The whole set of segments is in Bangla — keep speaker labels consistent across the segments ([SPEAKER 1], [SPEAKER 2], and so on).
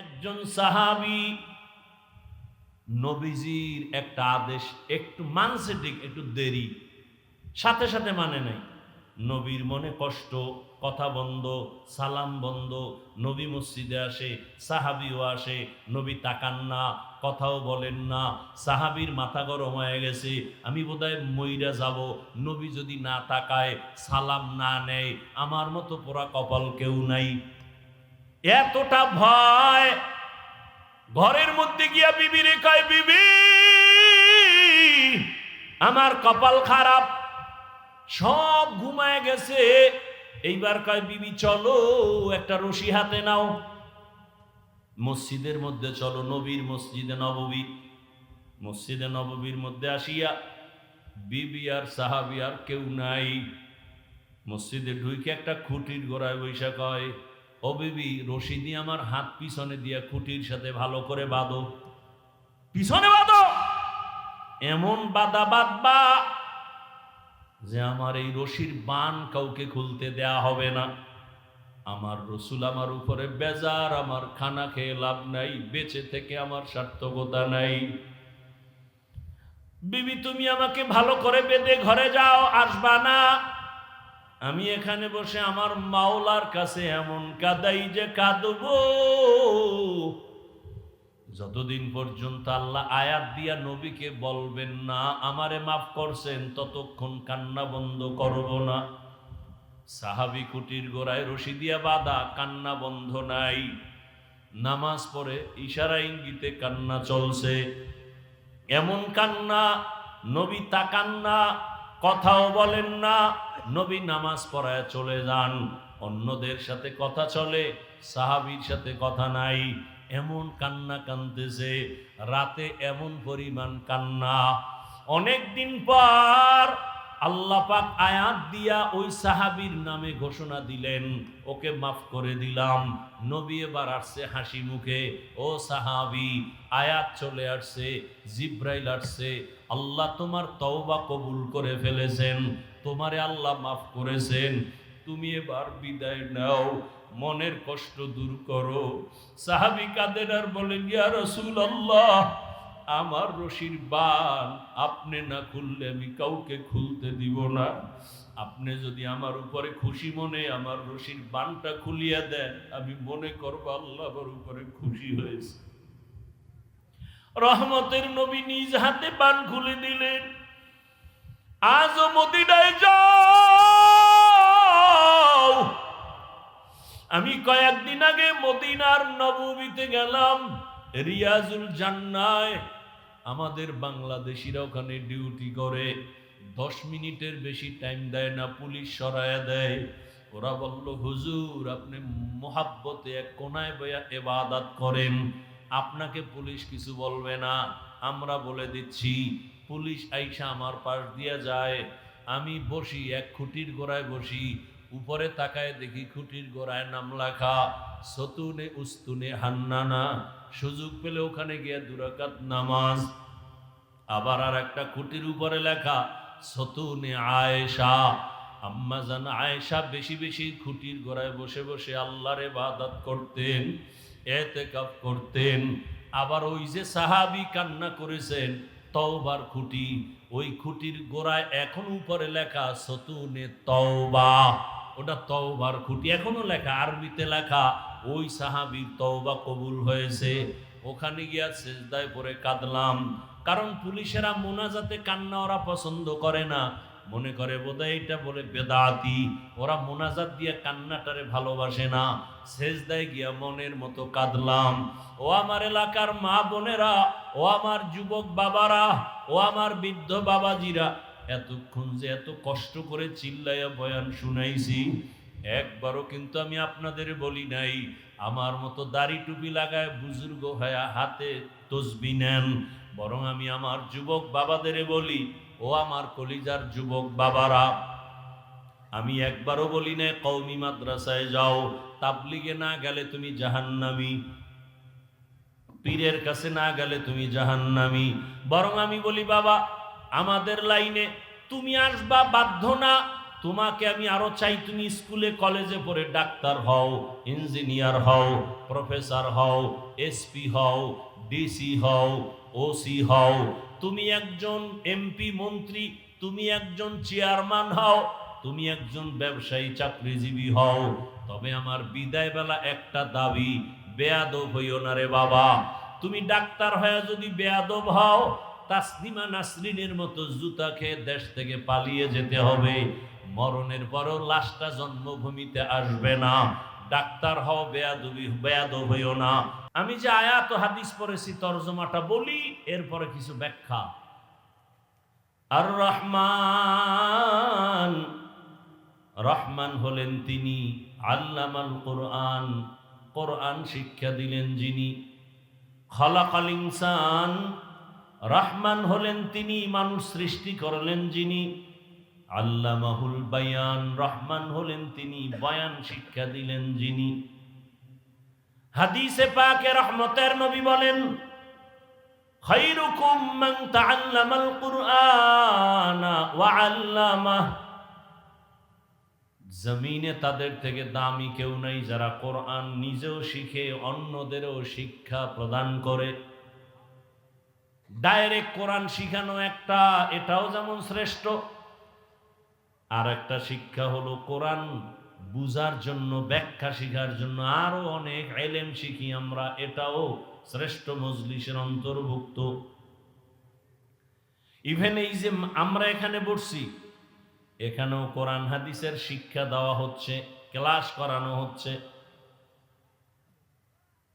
[SPEAKER 1] একজন সাহাবী নবীজির একটা আদেশ একটু মানছে, ঠিক একটু দেরি, সাথে সাথে মানে নাই। নবীর মনে কষ্ট, কথা বন্ধ, সালাম বন্ধ। নবী মসজিদে আসে, সাহাবিও আসে, নবী তাকান না, কথাও বলেন না। সাহাবীর মাথা গরম হয়ে গেছে, আমি বোধহয় মইরা যাব, নবী যদি না তাকায়, সালাম না নেয়, আমার মতো পোড়া কপাল কেউ নাই। এতটা ভয়, ঘরের মধ্যে গিয়া বিবিরে কয়, বিবি আমার কপাল খারাপ, সব ঘুমায় গেছে। এইবার কয়, বিবি চলো একটা রশি হাতে নাও, মসজিদের মধ্যে চলো, নবীর মসজিদে নববী। মসজিদে নববীর মধ্যে আসিয়া বিবি আর সাহাবী আর কেউ নাই। মসজিদে ঢুকে একটা খুঁটির গোড়ায় বৈশা কয়, ও বিবি, রশি দিয়ে আমার হাত পিছনে দিয়া খুঁটির সাথে ভালো করে বাঁধো, পিছনে বাঁধো, এমন বাঁধা বাঁধবা যে আমার এই রশির বান কাউকে খুলতে দেয়া হবে না। আমার রসুল আমার উপরে বেজার, আমার খানা খেয়ে লাভ নাই, বেঁচে থেকে আমার সার্থকতা নাই। বিবি তুমি আমাকে ভালো করে বেঁধে ঘরে যাও, আসবা না। আমি এখানে বসে আমার মাওলার কাছে এমন কাঁদাই যে কাঁদবো, যতদিন পর্যন্ত আল্লাহ আয়াত দিয়া নবীকে বলবেন না আমারে মাফ করছেন, ততক্ষণ কান্না বন্ধ করব না। সাহাবী কুটির গোড়ায় রশি দিয়া বাঁধা, কান্না বন্ধ নাই। নামাজ পড়ে ইশারা ইঙ্গিতে কান্না চলছে, এমন কান্না, নবী তাকান না, কথাও বলেন না। নবী নামাজ পড়ায় চলে যান, অন্যদের সাথে কথা চলে, সাহাবীর সাথে কথা নাই। এমন কান্না কাঁদতেছে, রাতে এমন পরিমাণ কান্না। অনেক দিন পর আল্লাহ পাক আয়াত দিয়া ওই সাহাবীর নামে ঘোষণা দিলেন, ওকে মাফ করে দিলাম। নবী এবার আসছে হাসি মুখে, ও সাহাবী, আয়াত চলে আসছে, জিব্রাইল আসছে, আল্লাহ তোমার তওবা কবুল করে ফেলেছেন, তোমারে আল্লাহ মাফ করেছেন, তুমি এবার বিদায় নাও, মনের কষ্ট দূর করো। সাহাবী কাঁদেন আর বলেন, ইয়া রাসূলুল্লাহ, আমার রশির বান আপনি না খুললে আমি কাউকে খুলতে দিব না। আপনি যদি আমার উপরে খুশি মনে আমার রশির বানটা খুলিয়া দেন, আমি মনে করব আল্লাহ আমার উপরে খুশি হয়েছে। রহমতের নবী নিজ হাতে বান খুলে দিলেন। আজও মদিনায় যাও, আমি কয়েকদিন আগে মদিনার নববীতে গেলাম, রিয়াজুল জান্নায় আমাদের বাংলাদেশিরা ওখানে ডিউটি করে, 10 মিনিটের বেশি টাইম দেয় না, পুলিশ সরায়া দেয়। ওরা বলল, হুজুর আপনি মোহাব্বতে এক কোনায় বইয়া ইবাদত করেন, আপনাকে পুলিশ কিছু বলবে না, আমরা বলে দিচ্ছি। পুলিশ আইসা আমার পাশ দিয়ে যায়, আমি বসি এক খুঁটির গোড়ায় বসি, উপরে তাকায় দেখি খুঁটির গোড়ায় নাম লেখা সতুনে উস্তুনে হান্নানা। সুযোগ পেলে ওখানে গিয়ে 2 রাকাত নামাজ। আবার আর একটা খুঁটির উপরে লেখা সতুনে আয়েশা, আম্মা জান আয়েশা বেশি বেশি খুঁটির গোড়ায় বসে বসে আল্লাহর ইবাদত করতেন, ইতিকাফ করতেন। আবার ওই যে সাহাবী কান্না করেছেন, তওবার খুঁটি, ওই খুঁটির গোড়ায় এখন উপরে লেখা সতুনে তওবা, ওটা তওবার খুঁটি এখনো লেখা, আরবিতে লেখা। ওই সাহাবীর তওবা কবুল হয়েছে। ওখানে গিয়া সেজদায় পড়ে কাঁদলাম, কারণ পুলিশেরা মোনাজাতে কান্না ওরা পছন্দ করে না, মনে করে বোধহয় এটা বলে বেদাতি, ওরা মোনাজাত দিয়ে কান্নাটারে ভালোবাসে না। সেজদায় গিয়া মনের মতো কাঁদলাম। ও আমার এলাকার মা বোনেরা, ও আমার যুবক বাবারা, ও আমার বৃদ্ধ বাবাজিরা, এতক্ষণ যে এত কষ্ট করে চিল্লাইয়া বয়ান শুনাইছি, একবারও কিন্তু আমি আপনাদের বলি নাই আমার মতো দাড়ি টুপি লাগায় বুজুর্গ হয়া হাতে তসবিহ নেন, বরং আমি আমার যুবক বাবাদের বলি, ও আমার কলিজার যুবক বাবারা, আমি একবারও বলি না কওমি মাদ্রাসায় যাও, তাবলিগে না গেলে তুমি জাহান্নামী, পীরের কাছে না গেলে তুমি জাহান্নামী। বরং আমি বলি, বাবা আমাদের লাইনে তুমি আসবা বাধ্য না, তোমাকে আমি আরো চাই তুমি স্কুলে কলেজে পড়ে ডাক্তার হও, ইঞ্জিনিয়ার হও, প্রফেসর হও, এসপি হও, ডিসি হও, ওসি হও, তুমি একজন এমপি মন্ত্রী, তুমি একজন চেয়ারম্যান হও, তুমি একজন ব্যবসায়ী চাকরিজীবী হও। তবে আমার বিদায় বেলা একটা দাবি, বেয়াদব হইও না রে বাবা। তুমি ডাক্তার হয়ে যদি বেয়াদব হও, তাসলিমা নাসরিনের মতো জুতা খেয়ে দেশ থেকে পালিয়ে যেতে হবে। মরণের পরও লাশটা জন্মভূমিতে আসবে না। ডাক্তার হও, বেয়াদব হইও না। আমি যে আয়াত ও হাদিস পড়েছি তরজমাটা বলি, এরপরে কিছু ব্যাখ্যা। আর রহমান, রহমান হলেন তিনি আল্লামাল কোরআন, কোরআন শিক্ষা দিলেন যিনি। খালাকাল ইনসান, রহমান হলেন তিনি মানুষ সৃষ্টি করলেন যিনি। আল্লামাহুল বায়ান, রহমান হলেন তিনি বয়ান শিক্ষা দিলেন যিনি। হাদিসে পাকে রহমতের নবী বলেন, খায়রুকুম মান তাআল্লামাল কুরআনা ওয়া আল্লামাহ। জমিনে তাদের থেকে দামি কেউ নাই যারা কোরআন নিজেও শিখে অন্যদেরও শিক্ষা প্রদান করে। ডাইরেক্ট কোরআন শিখানো একটা, এটাও যেমন শ্রেষ্ঠ, আর একটা শিক্ষা হলো কোরআন বুঝার জন্য, ব্যাখ্যা শিখার জন্য আরো অনেক ইলম শিখি আমরা, এটাও শ্রেষ্ঠ মজলিসের অন্তর্ভুক্ত। ইভেন এই যে আমরা এখানে বসছি, এখানেও কোরআন হাদিসের শিক্ষা দেওয়া হচ্ছে, ক্লাস করানো হচ্ছে,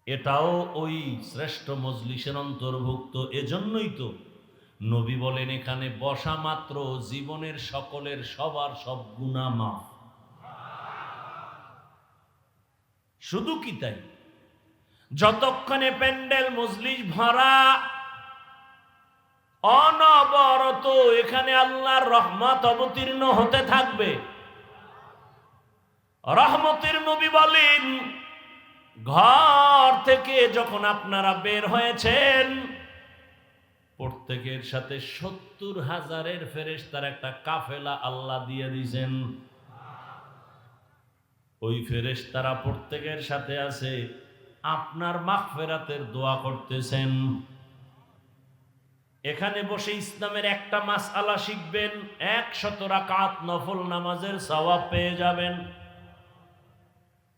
[SPEAKER 1] এটাও ওই শ্রেষ্ঠ মজলিসের অন্তর্ভুক্ত। এজন্যই তো নবী বলেন এখানে বসা মাত্র জীবনের সকলের সবার সব গুনাহ মাফ। শুধু কি তাই, যতক্ষণে প্যান্ডেল মজলিস ভরা, অনবরত এখানে আল্লাহর রহমত অবতীর্ণ হতে থাকবে। রহমতের নবী বলেন, ঘর থেকে যখন আপনারা বের হয়েছেন, প্রত্যেকের সাথে ৭০,০০০ ফেরেশতার একটা কাফেলা আল্লাহ দিয়ে দিয়েছেন। ওই ফেরেশতারা প্রত্যেকের সাথে আছে, আপনার মাগফিরাতের দোয়া করতেছেন। এখানে বসে ইসলামের একটা মাসআলা শিখবেন, ১০০ রাকাত নফল নামাজের সওয়াব পেয়ে যাবেন।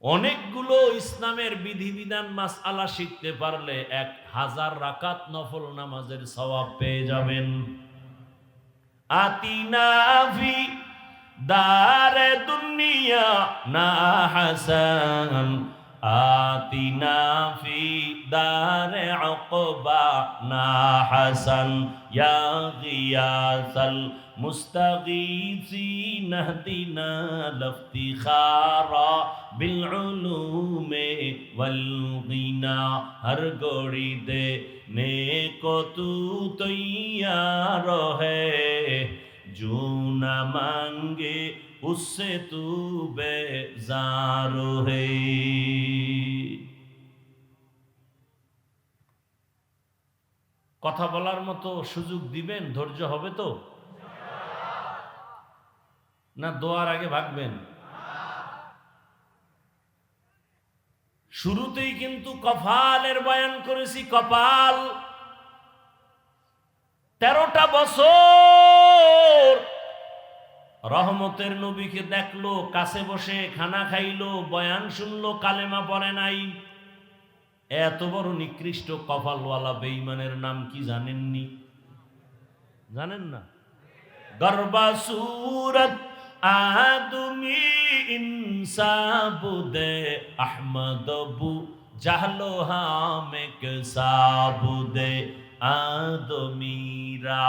[SPEAKER 1] অনেকগুলো ইসলামের বিধিবিধান মাসআলা শিখতে পারলে ১০০০ রাকাত নফল নামাজের সওয়াব পেয়ে যাবেন। আতিনা ফি দারে দুনিয়া না হাসান, আতিনা ফি দারে উকবা না হাসান, ইয়া গিয়াসাল মুস্তাগীসিন ইহদিনা লিফতিখারা বিল উলুমে ওয়াল গিনা। হর গড়ি দে নেকো তু তৈয়ার হ্যায়, जो न मांगे उससे तू बेजार है। কথা বলার মতো সুযোগ দিবেন, ধৈর্য হবে তো, না দোয়ার আগে ভাগবেন? শুরুতেই কিন্তু কপালের বয়ান করেছি। কপাল ১৩টা বছর রহমতের নবীকে দেখলো, কাছে বসে খানা খাইলো, বয়ান শুনলো, কালেমা পড়ে নাই। এত বড় নিকৃষ্ট কপালওয়ালা বেঈমানের নাম কি জানেননি? জানেন না? গরবা সুরত আদমি ইনসাবুদে আহমদ বু জাহলো হামে কেসাবুদে আদমিরা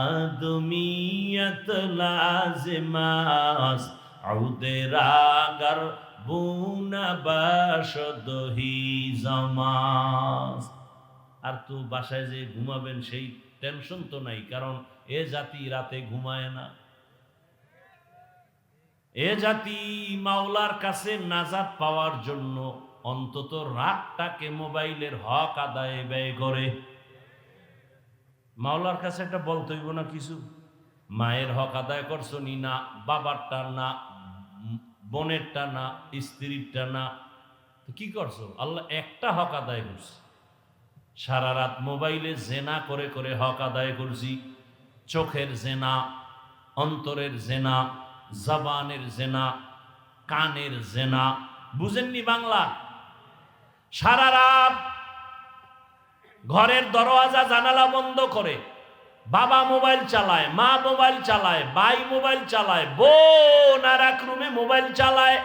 [SPEAKER 1] আদমিয়ত লাজিমাস আউদেরাগর বুনা বাসদহি জামাস। আর তো বাসায় যে ঘুমাবেন সেই টেনশন তো নাই, কারণ এ জাতি রাতে ঘুমায় না। এ জাতি মাওলার কাছে নাজাত পাওয়ার জন্য অন্তত রাতটাকে মোবাইলের হক আদায়ে ব্যয় করে। মাওলার কাছে একটা বলতে হইব না কিছু? মায়ের হক আদায় করছো নি? না। বাবারটা না, বোনেরটা না, স্ত্রীরটা না, তো কি করছো? আল্লাহ একটা হক আদায় করছে। সারা রাত মোবাইলে জেনা করে করে হক আদায় করছি। চোখের জেনা, অন্তরের জেনা, জবানের জেনা, কানের জেনা। বুঝেননি বাংলা? সারা রাত ঘরের দরওয়াজা জানালা বন্ধ করে বাবা মোবাইল চালায়, মা মোবাইল চালায়, ভাই মোবাইল চালায়, বোন আর এক রুমে মোবাইল চালায়।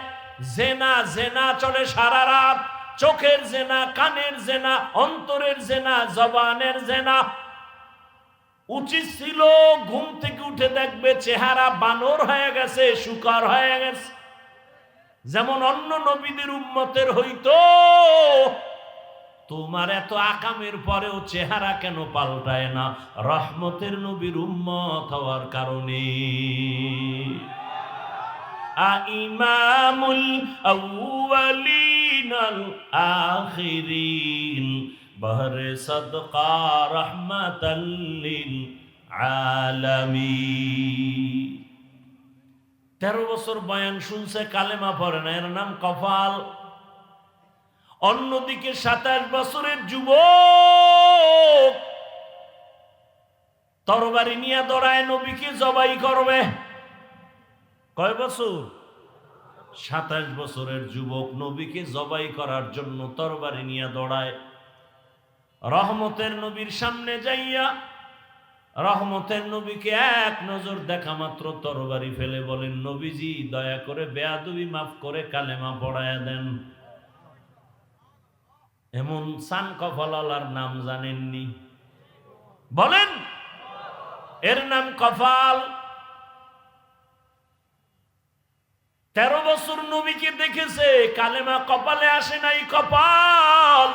[SPEAKER 1] জেনা জেনা চলে সারা রাত। চোখের জেনা, কানের জেনা, অন্তরের জেনা, জবানের জেনা। উচিত ছিল ঘুম থেকে উঠে দেখবে চেহারা বানর হয়ে গেছে, শুকর হয়ে গেছে। যেমন অন্য নবীদের উম্মতের হইতো। তোমার এত আকামের পরেও চেহারা কেন পাল্টায় না? রহমতের নবীর উম্মত হওয়ার কারণে। ইমামুল আউয়ালিন আল আখিরিন বহরে সদকা রহমাতাল লিল আলামিন। 13 বছর বয়ান শুনছে, কালেমা পড়ে না, এর নাম কফাল। অন্যদিকে 27 বছরের যুবক তরবারি নিয়ে দৌড়ায় নবীকে জবাই করবে। কয় বছর? 27 বছরের যুবক নবীকে জবাই করার জন্য তরবারি নিয়ে দৌড়ায়। রহমতের নবীর সামনে যাইয়া রহমতের নবীকে এক নজর দেখা মাত্র তরবারি ফেলে বলেন, নবীজি দয়া করে বেয়াদবি মাফ করে কালেমা পড়ায়া দেন। এমন সান কফালার নাম জানেননি? বলেন, এর নাম কফাল। 13 বছর নবীকে দেখেছে, কালেমা কপালে আসে নাই, কপাল।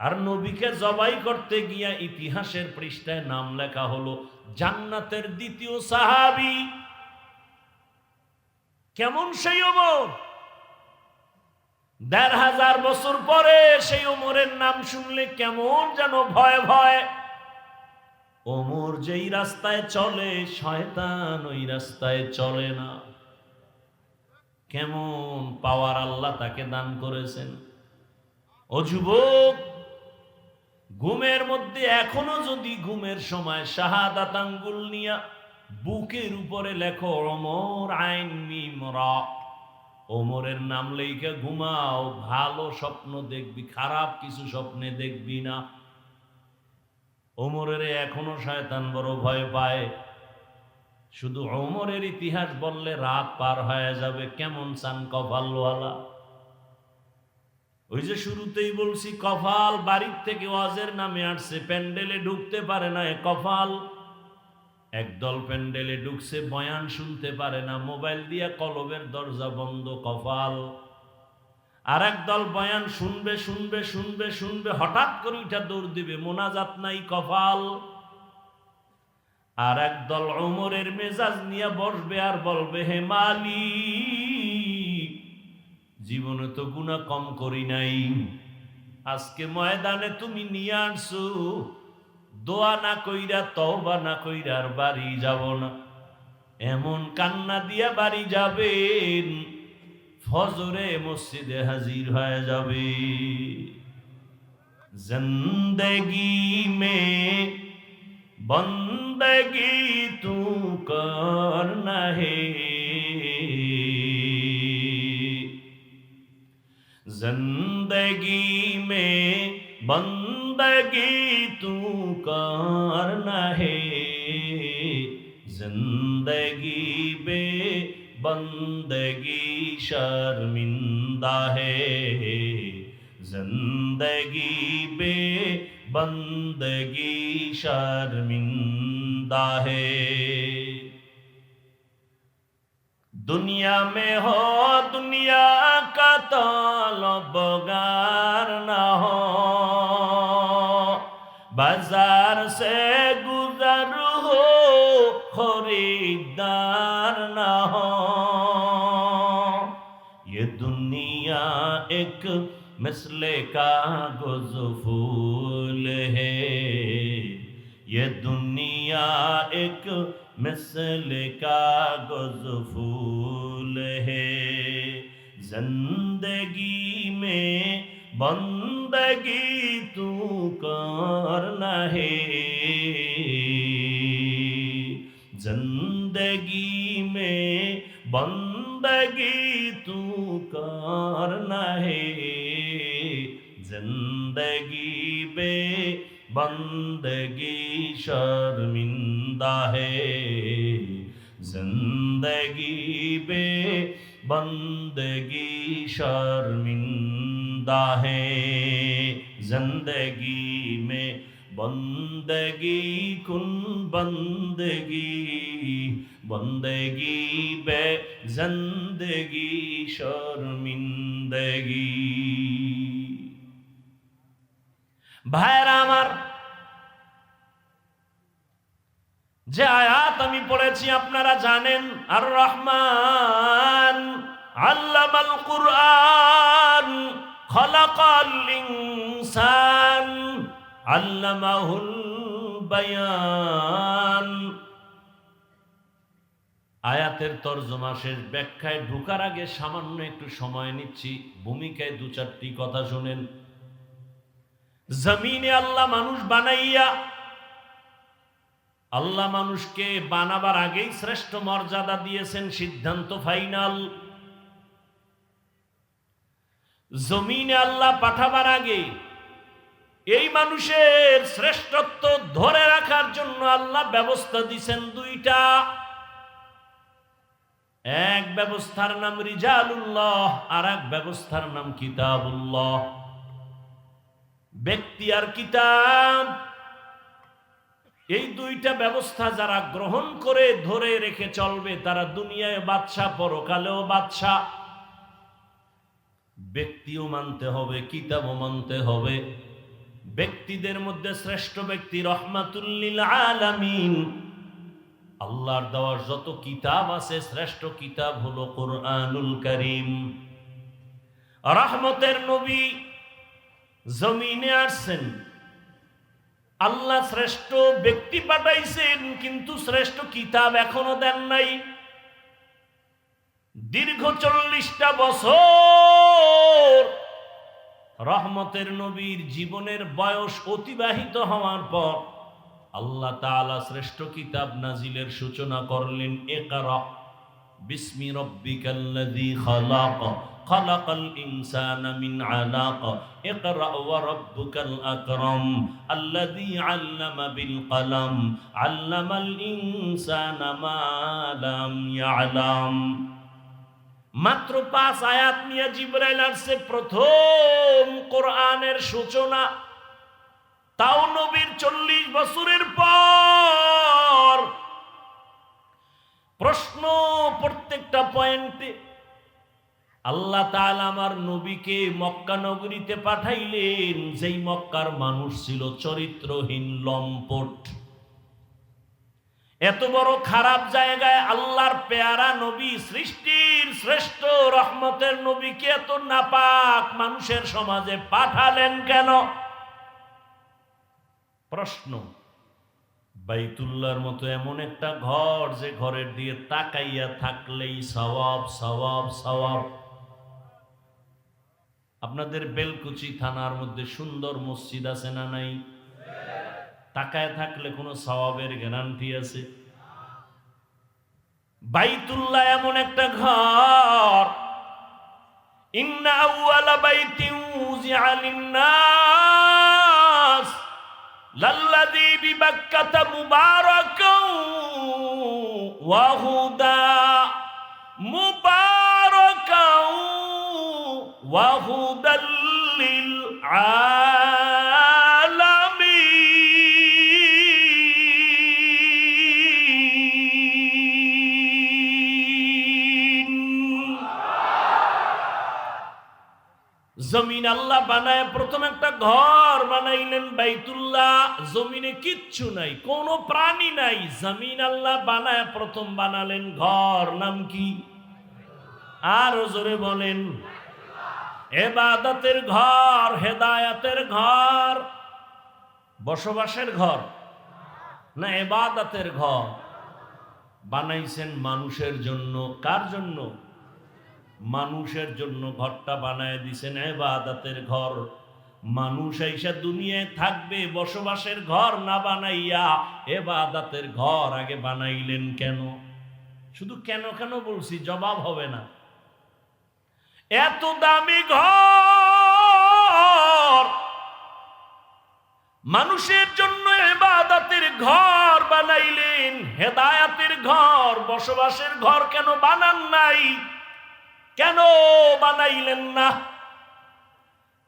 [SPEAKER 1] আর নবীকে জবাই করতে গিয়া ইতিহাসের পৃষ্ঠায় নাম লেখা হলো জান্নাতের দ্বিতীয় সাহাবী। কেমন সেই ওমর! 1500 বছর পরে সেই ওমরের নাম শুনলে কেমন যেন ভয় ভয়। ওমর যেই রাস্তায় চলে, শয়তান ওই রাস্তায় চলে না। কেমন পাওয়ার আল্লাহ তাকে দান করেছেন। ও যুবক, ঘুমের মধ্যে এখনো যদি ঘুমের সময় শাহাদাত আঙ্গুল নিয়া বুকের উপরে লেখো ওমর আইন মিম রা, ওমরের নাম লেখা ঘুমাও, ভালো স্বপ্ন দেখবি, খারাপ কিছু স্বপ্নে দেখবি না। ওমরের এখনো শয়তান বড় ভয় পায়। শুধু ওমরের ইতিহাস বললে রাত পার হয়ে যাবে। কেমন চান কপালওয়ালা! ওই যে শুরুতেই বলছি, কপাল বাড়ির থেকে ওয়াজের নামে আসছে, প্যান্ডেলে ঢুকতে পারে না, কপাল। একদল প্যান্ডেলে ঢুকছে, বয়ান শুনতে পারে না, মোবাইল দিয়া কলবের দরজা বন্ধ, কপাল। আর একদল বয়ান শুনবে শুনবে শুনবে শুনবে, হঠাৎ করে উঠা দৌড় দিবে, মোনাজাত নাই, কপাল। আর একদল ওমরের মেজাজ নিয়ে বসবে আর বলবে, হে মালিক, জীবনে তো গুনাহ কম করি নাই, আজকে ময়দানে তুমি নিয়ে আসছো, দোয়া না কইরা তওবা না কইরা আর বাড়ি যাব না। এমন কান্না দিয়া বাড়ি যাবেন, ফজরে মসজিদে হাজির হয়ে যাবে। জিন্দেগি মে বন্দগি তু করনা হে, जिंदगी में बंदगी तू करना है, जिंदगी बे बंदगी शर्मिंदा है, जिंदगी बे बंदगी शर्मिंदा है। दुनिया में हो दुनिया का तलबगार ना हो, बाजार से गुजर हो खरीदार ना हो। ये दुनिया एक मिसले कागज फूल है, ये दुनिया एक मिसल कागज फूल है जिंदगी में बंदगी तू करना है जिंदगी में बंदगी तू करना है जिंदगी बे बंदगी शर्मिंदा है जिंदगी बे बंदगी शर्मिंदा है जिंदगी में बंदगी कुन बंदगी बंदगी बे जिंदगी शर्मिंदगी। ভাইরা আমার, যে আয়াত আমি পড়েছি আপনারা জানেন, আর রহমান আল্লামাল কুরআন খলাকাল ইনসান আল্লামাহুল বায়ান। আয়াতের তরজমা শেষ, ব্যাখ্যায় ঢোকার আগে সামান্য একটু সময় নিচ্ছি, ভূমিকায় দু চারটি কথা শুনেন। জমিনে আল্লাহ মানুষ বানাইয়া, আল্লাহ মানুষকে বানাবার আগেই শ্রেষ্ঠ মর্যাদা দিয়েছেন, সিদ্ধান্ত ফাইনাল। জমিনে আল্লাহ পাঠাবার আগে এই মানুষের শ্রেষ্ঠত্ব ধরে রাখার জন্য আল্লাহ ব্যবস্থা দিয়েছেন দুইটা। এক ব্যবস্থার নাম রিজালুল্লাহ, আর এক ব্যবস্থার নাম কিতাবুল্লাহ। ব্যক্তি আর কিতাব, এই দুইটা ব্যবস্থা যারা গ্রহণ করে ধরে রেখে চলবে তারা দুনিয়ায় বাদশা, পরকালেও বাদশা। ব্যক্তিও মানতে হবে, কিতাবও মানতে হবে। ব্যক্তিদের মধ্যে শ্রেষ্ঠ ব্যক্তি রহমাতুল লিল আলামিন। আল্লাহর দেওয়া যত কিতাব আছে শ্রেষ্ঠ কিতাব হলো কুরআনুল কারীম। রহমতের নবী জমিনে আসছেন, আল্লাহ শ্রেষ্ঠ ব্যক্তি পাঠাইছেন, কিন্তু শ্রেষ্ঠ কিতাব এখনো দেন নাই। দীর্ঘ 40টা বছর রহমতের নবীর জীবনের বয়স অতিবাহিত হওয়ার পর আল্লাহ তাআলা শ্রেষ্ঠ কিতাব নাজিলের সূচনা করলেন। ইকরা বিসমি রাব্বিকাল্লাযী খালাক খালাকাল ইনসানা মিন আলাক ইকরা ওয়া রাব্বুকাল আকরাম আল্লাযী আল্লামা বিল কলম আল্লামাল ইনসানা মা লাম ইয়ালাম। মাত্র 5 আয়াত নিয়ে জিবরাইল আসছে, প্রথম কোরআনের সূচনা। তাও নবীর 40 বছরের পর প্রশ্ন প্রত্যেকটা পয়েন্টে। আল্লাহ তাআলা আমার নবীকে মক্কা নগরীতে পাঠাইলেন, যেই মক্কার মানুষ ছিল চরিত্রহীন, লম্পট। এত বড় খারাপ জায়গায় আল্লাহর পেয়ারা নবী, সৃষ্টির শ্রেষ্ঠ রহমতের নবীকে এত নাপাক মানুষের সমাজে পাঠালেন কেন? প্রশ্ন। বাইতুল্লাহর মতো এমন একটা ঘর, যে ঘরের দিয়ে তাকাইয়া থাকলেই সওয়াব সওয়াব সওয়াব। আপনাদের বেলকুচি থানার মধ্যে সুন্দর মসজিদ আছে না নাই? তাকায় থাকলে কোনো সওয়াবের গ্যারান্টি আছে? বাইতুল্লাহ এমন একটা ঘর, ইন্না আউয়ালা বাইতিন উযিআ লিন-নাস লাল্লাযী বিবাক্কাতা মুবারাকান ওয়া হুদা মুবারাকান ওয়া হুদাল লিল আলামিন। জমিন আল্লাহ বানায় প্রথম একটা ঘর বানাইলেন বাইতুল্লাহ। জমিনে কিচ্ছু নাই, কোনো প্রাণী নাই। জমিন আল্লাহ বানায় প্রথম বানালেন ঘর, নাম কি? আরো জোরে বলেন। ইবাদতের ঘর, হেদায়েতের ঘর, বসবাসের ঘর না ইবাদতের ঘর? বানাইছেন মানুষের জন্য। কার জন্য? মানুষের জন্য ঘরটা বানায় দিছেন ইবাদতের ঘর। মানুষ আইসা দুনিয়ায় থাকবে, বসবাসের ঘর না বানাইয়া ইবাদতের ঘর আগে বানাইলেন কেন? শুধু কেন কেন বলছি, জবাব হবে না। এত দামি ঘর, মানুষের জন্য ইবাদতের ঘর বানাইলেন, হেদায়েতের ঘর, বসবাসের ঘর কেন বানান নাই? কেন বানাইলেন না?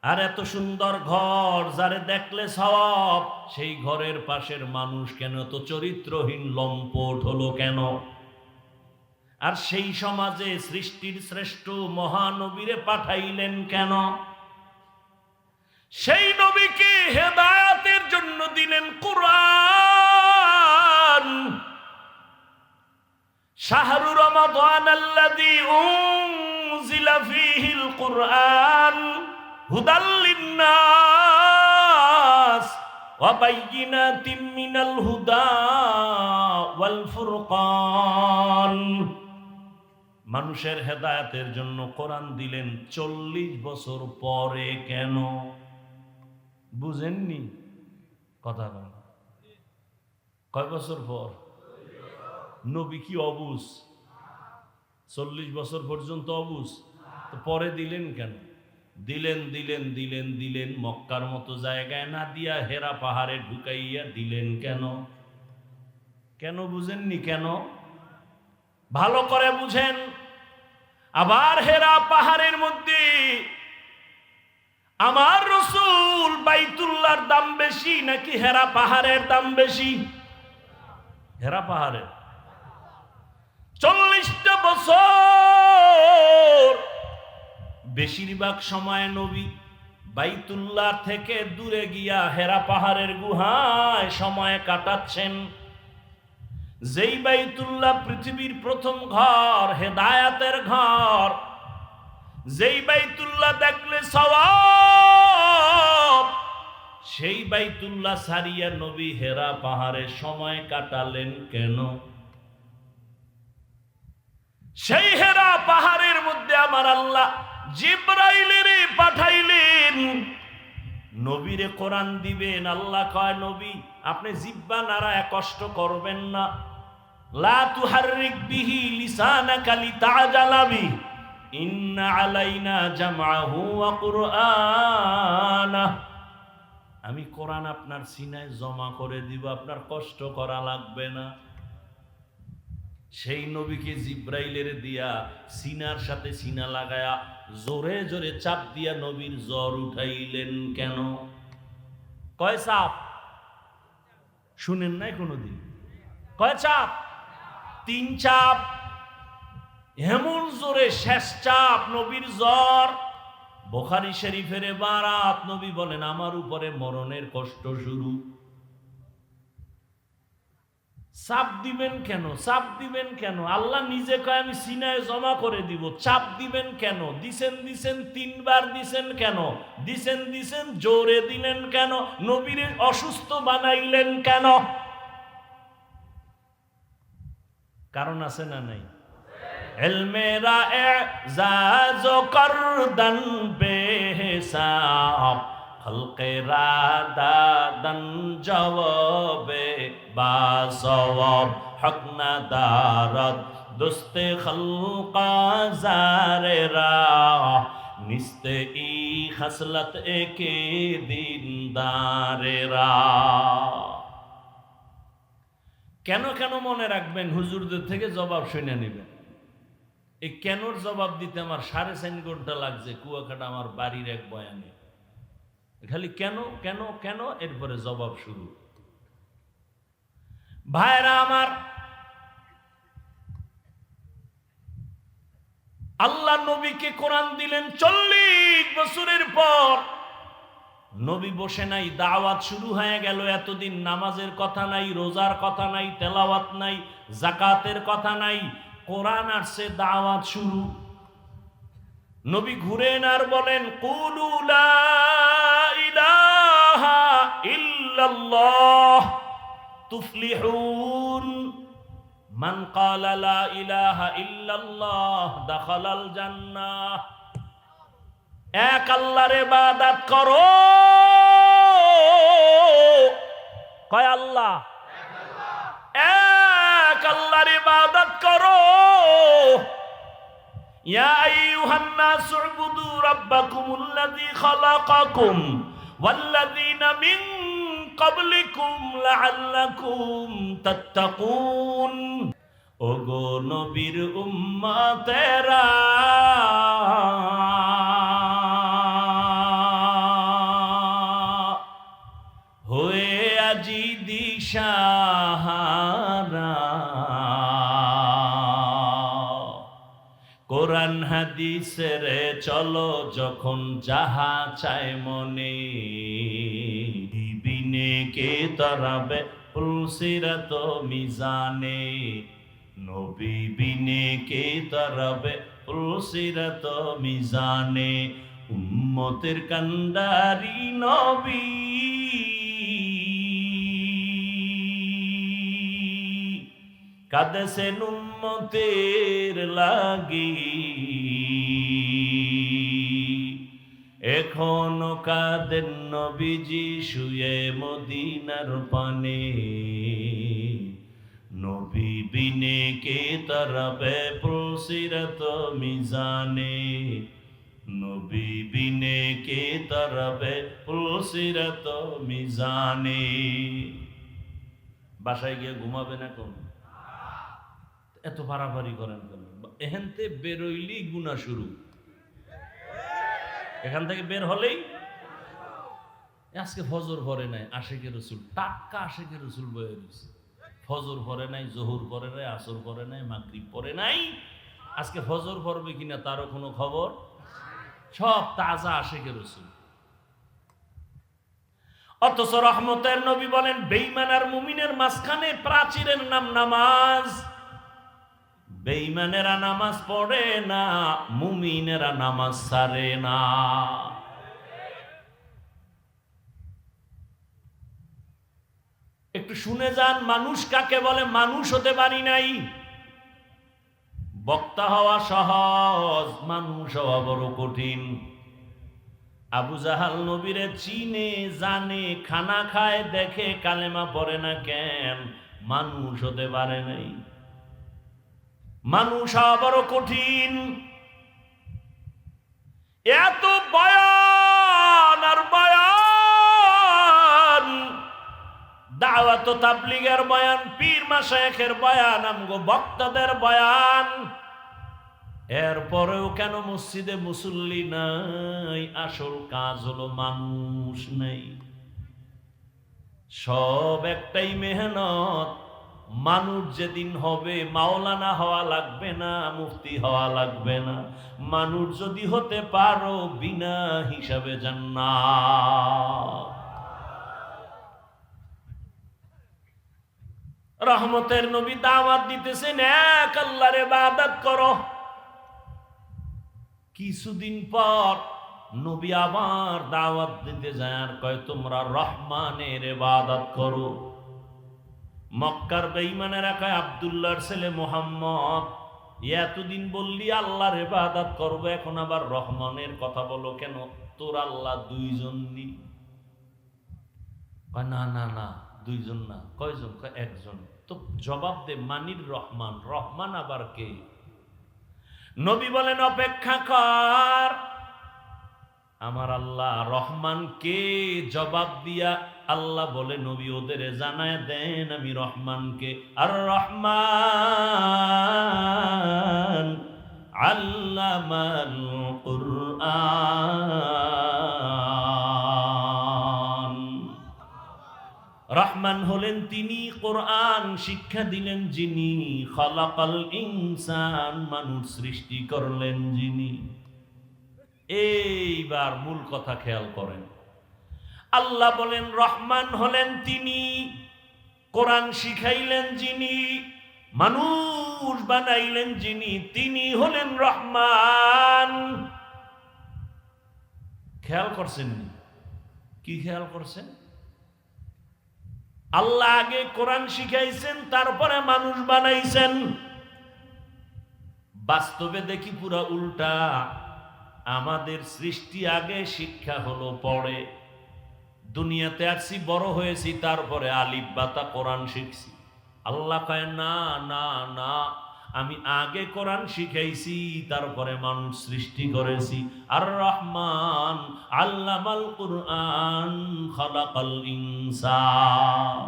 [SPEAKER 1] আর এত সুন্দর ঘর যারে দেখলে সওয়াব, সেই ঘরের পাশের মানুষ কেন তো চরিত্রহীন লম্পট হলো কেন? আর সেই সমাজে সৃষ্টির শ্রেষ্ঠ মহানবীরে পাঠাইলেন কেন? সেই নবীকে হেদায়েতের জন্য দিলেন কুরআন। শাহরু রমাদান আল্লাযী উনজিলা ফীহিল কুরআন হুদাল লিন্নাস ওয়া বাইয়িনাতিম মিনাল হুদা ওয়াল ফুরকান। মানুষের হেদায়েতের জন্য কোরআন দিলেন 40 বছর পরে কেন? বুঝেননি কথা? কয় বছর পর? নবী কি অবুঝ? 40 বছর পর্যন্ত অবুঝ? তো পরে দিলেন কেন? দিলেন মক্কার মতো জায়গায় না দিয়া হেরা পাহাড়ে ঢুকাইয়া দিলেন কেন? কেন বুঝেননি? কেন? ভালো করে বুঝেন। আবার হেরা পাহাড়ের মধ্যে আমার রাসূল বাইতুল্লাহর দাম বেশি নাকি হেরা পাহাড়ের দাম বেশি? হেরা পাহাড়ের। 40টা বছর বেশিরভাগ সময় নবী বাইতুল্লাহ থেকে দূরে গিয়া হেরা পাহাড়ের গুহায় সময় কাটাচ্ছেন। যেই বাইতুল্লাহ পৃথিবীর প্রথম ঘর, হেদায়েতের ঘর, যেই বাইতুল্লাহ দেখলে সওয়াব, সেই বাইতুল্লাহ ছাড়িয়া নবী হেরা পাহাড়ে সময় কাটালেন কেন? সেই হেরা পাহাড়ের মধ্যে আমার আল্লাহ জিবরাইলের পাঠাইলেন, নবীরে কোরআন দিবেন। আল্লাহ কয়, নবী আপনি জিহ্বা নাড়ায় কষ্ট করবেন না। লা তুহাররিক বিহি লিসানাকা লিতাজালা বিহি ইন্না আলাইনা জামআহু ওয়া কুরআনা। আমি কোরআন আপনার সিনায় জমা করে দিব, আপনার কষ্ট করা লাগবে না। সেই নবীকে জিব্রাইলের দিয়া সিনার সাথে সিনা লাগায়া জোরে জোরে চাপ দিয়া নবীর জ্বর উঠাইলেন কেন? কয় চাপ? শুনেন নাই কোনোদিন? কয় চাপ? 3 চাপ। এমন জোরে শেষ চাপ, নবীর জ্বর। বুখারী শরীফের বারাত, নবী বলেন আমার উপরে মরণের কষ্ট শুরু। চাপ দিবেন কেন? চাপ দিবেন কেন? আল্লাহ নিজে কয় আমি সিনায় জমা করে দিব। চাপ দিবেন কেন? দিছেন 3বার দিছেন কেন? দিছেন জোরে দিলেন কেন? নবীরে অসুস্থ বানাইলেন কেন? কারণ আছে না নাই? ইলমেরা এজাজ করদন বেহিসাব খলকে রাদাদন জওয়াবে বাসওয়াব হক না দারদ দুস্তে খলকা জারেরা নিস্তে ই খসলত একে দিনদারেরা। কেন কেন মনে রাখবেন, হুজুরদের থেকে জবাব শুনে নেবেন। এই কেনর জবাব দিতে আমার 3.5 ঘন্টা লাগছে কুয়াকাটা আমার বাড়ির এক বয়ানে। খালি কেন কেন কেন, এরপরে জবাব শুরু। ভাইরা আমার, আল্লাহ নবীকে কোরআন দিলেন 40 বছরের পর। নবী বসে নাই, দাওয়াত শুরু হয়ে গেল। এতদিন নামাজের কথা নাই, রোজার কথা নাই, তেলাওয়াত নাই, যাকাতের কথা নাই, কোরআন আসছে, দাওয়াত শুরু। নবী ঘুরেন আর বলেন কুলু লা ইলাহা ইল্লাল্লাহ তুফলিহুন। মান ক্বালা লা ইলাহা ইল্লাল্লাহ দাখালাল জান্নাহ। এক আল্লাহর ইবাদত করো। কয় আল্লাহ? এক আল্লাহর ইবাদত করো। ইয়া আইয়ুহান নাসু উবুদু রাব্বাকুমুল্লাযী খালাকাকুম ওয়াল্লাযীনা মিন ক্বাবলিকুম লাআল্লাকুম তাত্তাকুন। ওগো নবীর উম্মতেরা, হয়ে আজি দিশাহারা, কোরআন হাদিসের চলো যখন যাহা চায় মনে, বিনে কে তরাবে পুলসিরাত মিজানে, নবী বিনে কে তরাবে পুলসিরাত মিজানে। উম্মতের কান্ডারি নবী, কাঁদেছেন উম্মতের লাগি, এখনো কাঁদেন নবীজি শুয়ে মদিনার পানে, নবী বিনে কে তরাবে পুলসিরাত মিজানে, নবী বিনে কে তরাবে পুলসিরাত মিজানে। বাসায় গিয়ে ঘুমাবেন এখন? এত পারাপারি করেন কেন? এখানতে বেরোইলি গুনাহ শুরু, এখান থেকে বের হলেই। আজকে ফজর পড়ে নাই, আশিকে রসুল, টাটকা আশিকে রসুল বয়ে দিচ্ছে। ফজর পড়ে নাই, জোহর পড়ে নাই, আসর পড়ে নাই, মাগরিব পড়ে নাই। আজকে ফজর পড়বে কিনা তারও কোনো খবর। সব তাজা আশিকে রসুল। অথচ রহমতের নবী বলেন, বেঈমান আর মুমিনের মাঝখানে প্রাচীরের নাম নামাজ। বেঈমানেরা নামাজ পড়ে না, মুমিনেরা নামাজ ছাড়ে না। একটু শুনে যান, মানুষ কাকে বলে? মানুষ হতে পারি নাই। বক্তা হওয়া সহজ, মানুষ হওয়া বড় কঠিন। আবু জাহাল নবীরে চিনে জানে, খানা খায় দেখে, কালেমা পড়ে না কেন? মানুষ হতে পারে নাই। মানুষ হওয়া বড় কঠিন। এত বয়ান আর বয়ান, দাওয়াত ও তাবলীগের বয়ান, পীর মাশায়েখের বয়ান, আমগো বক্তাদের বয়ান, এরপরেও কেন মসজিদে মুসল্লি নাই? আসল কাজ হলো মানুষ নেই। সব একটাই মেহনত। মানুষ যেদিন হবে, মাওলানা হওয়া লাগবে না, মুফতি হওয়া লাগবে না। মানুষ যদি হতে পারো, বিনা হিসাবে জান্নাত। রহমতের নবী দাওয়াত দিতেছেন, এক আল্লাহর ইবাদত করো। কিছুদিন পর নবী আবার দাওয়াত দিতে যায়, আর কয় তোমরা রহমানের ইবাদত করো। মক্কার বেঈমানেরা কয়, আব্দুল্লাহর ছেলে মুহাম্মদ, এতদিন বললি আল্লাহর ইবাদত করবো, এখন আবার রহমানের কথা বলো কেন? তোর আল্লাহ দুইজন নি? কয় না না না, দুইজন না। কয়জন? কয় একজন। তো জবাব দে, মানির রহমান, রহমান আবার কে? নবী বলেন, অপেক্ষা কর, আমার আল্লাহ রহমান কে জবাব দিয়া আল্লাহ বলে, নবী ওদের জানায় দেন আমি রহমানকে। আর রহমান আল্লামাল কুরআন। রহমান হলেন তিনি, কোরআন শিক্ষা দিলেন যিনি, খালাকাল ইনসান, মানুষ সৃষ্টি করলেন যিনি। এইবার মূল কথা খেয়াল করেন। আল্লাহ বলেন রহমান হলেন তিনি, কোরআন শিখাইলেন যিনি, মানুষ বানাইলেন যিনি, তিনি হলেন রহমান। খেয়াল করছেন? কি খেয়াল করছেন? আল্লাহ আগে কোরআন শিখাইছেন, তারপরে মানুষ বানাইছেন। বাস্তবে দেখি পুরা উল্টা। আমাদের সৃষ্টি আগে, শিক্ষা হলো পরে। দুনিয়াতে আসছি, বড় হয়েছি, তারপরে আলিফ বাতা কোরআন শিখছি। আল্লাহ কয় না না না, আমি আগে কোরআন শিখাইছি, তারপরে মানুষ সৃষ্টি করেছি। আর রহমান আল্লামাল কুরআন খালাকাল ইনসান।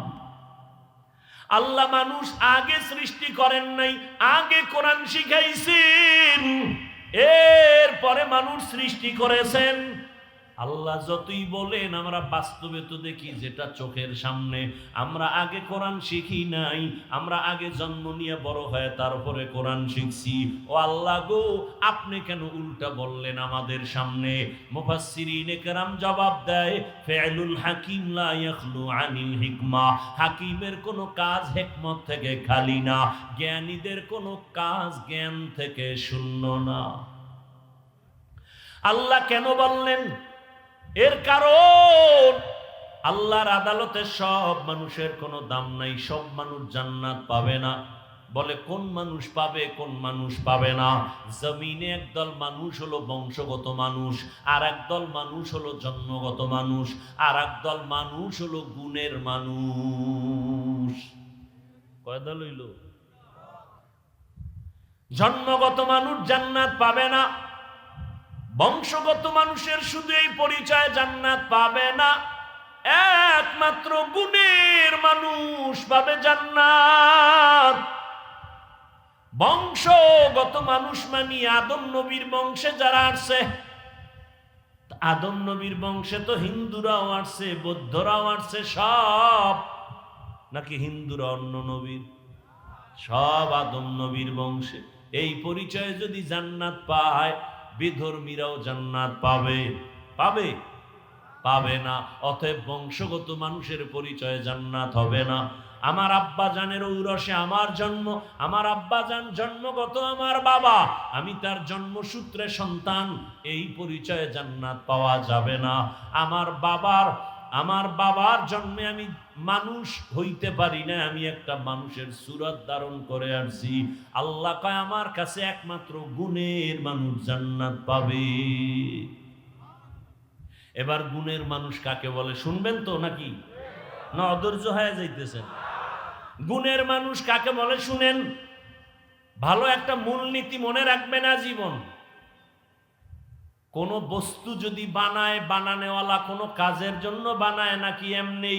[SPEAKER 1] আল্লাহ মানুষ আগে সৃষ্টি করেন নাই, আগে কোরআন শিখাইছেন, এরপরে মানুষ সৃষ্টি করেছেন। আল্লাহ যতই বলেন, আমরা বাস্তবে তো দেখি যেটা চোখের সামনে। আমরা আগে কোরআন শিখি নাই, আমরা আগে জন্ম নিয়ে বড় হয়ে তারপরে কোরআন শিখছি। ও আল্লাহ গো, আপনি কেন উল্টা বললেন আমাদের সামনে? মুফাসসিরিনে কেরাম জবাব দেয়, ফি'লুল হাকিম লা ইয়াখলু আনিল হিকমা। হাকিমের কোনো কাজ হিকমত থেকে খালি না, জ্ঞানীদের কোনো কাজ জ্ঞান থেকে শূন্য না। আল্লাহ কেন বললেন? এর কারণ আল্লাহর আদালতে সব মানুষের কোনো দাম নাই, সব মানুষ জান্নাত পাবে না। বলে কোন মানুষ পাবে, কোন মানুষ পাবে না? জমিনে একদল মানুষ হলো বংশগত মানুষ, আর একদল মানুষ হলো জন্মগত মানুষ, আর একদল মানুষ হলো গুণের মানুষ। কয় দল হইল? জন্মগত মানুষ জান্নাত পাবে না, বংশগত মানুষের শুধু এই পরিচয়, জান্নাত পাবে না। একমাত্র গুণের মানুষ পাবে জান্নাত। বংশগত মানুষ মানে আদম নবীর বংশে যারা আসছে। আদম নবীর বংশে তো হিন্দুরাও আসছে, বৌদ্ধরাও আসছে, সব নাকি হিন্দুরা অন্য নবীর? সব আদম নবীর বংশে। এই পরিচয়ে যদি জান্নাত পায়, বিধর্মীরাও জান্নাত পাবে? পাবে? পাবে না। অতএব বংশগত মানুষের পরিচয়ে জান্নাত হবে না। আমার আব্বা জানের ঔরসে আমার জন্ম, আমার আব্বা জান জন্মগত আমার বাবা, আমি তার জন্মসূত্রে সন্তান, এই পরিচয়ে জান্নাত পাওয়া যাবে না। আমার বাবার জন্মে আমি মানুষ হইতে পারি না, আমি একটা মানুষের সুরত ধারণ করে আসছি। আল্লাহ কয় আমার কাছে একমাত্র গুণের মানুষ জান্নাত পাবে। এবার গুণের মানুষ কাকে বলে শুনবেন তো, নাকি না অধৈর্য হয়ে যাইতেছেন? গুণের মানুষ কাকে বলে শুনেন। ভালো একটা মূলনীতি মনে রাখবেন আজীবন। কোন বস্তু যদি বানায়, বানানেওয়ালা কোনো কাজের জন্য বানায় নাকি এমনি?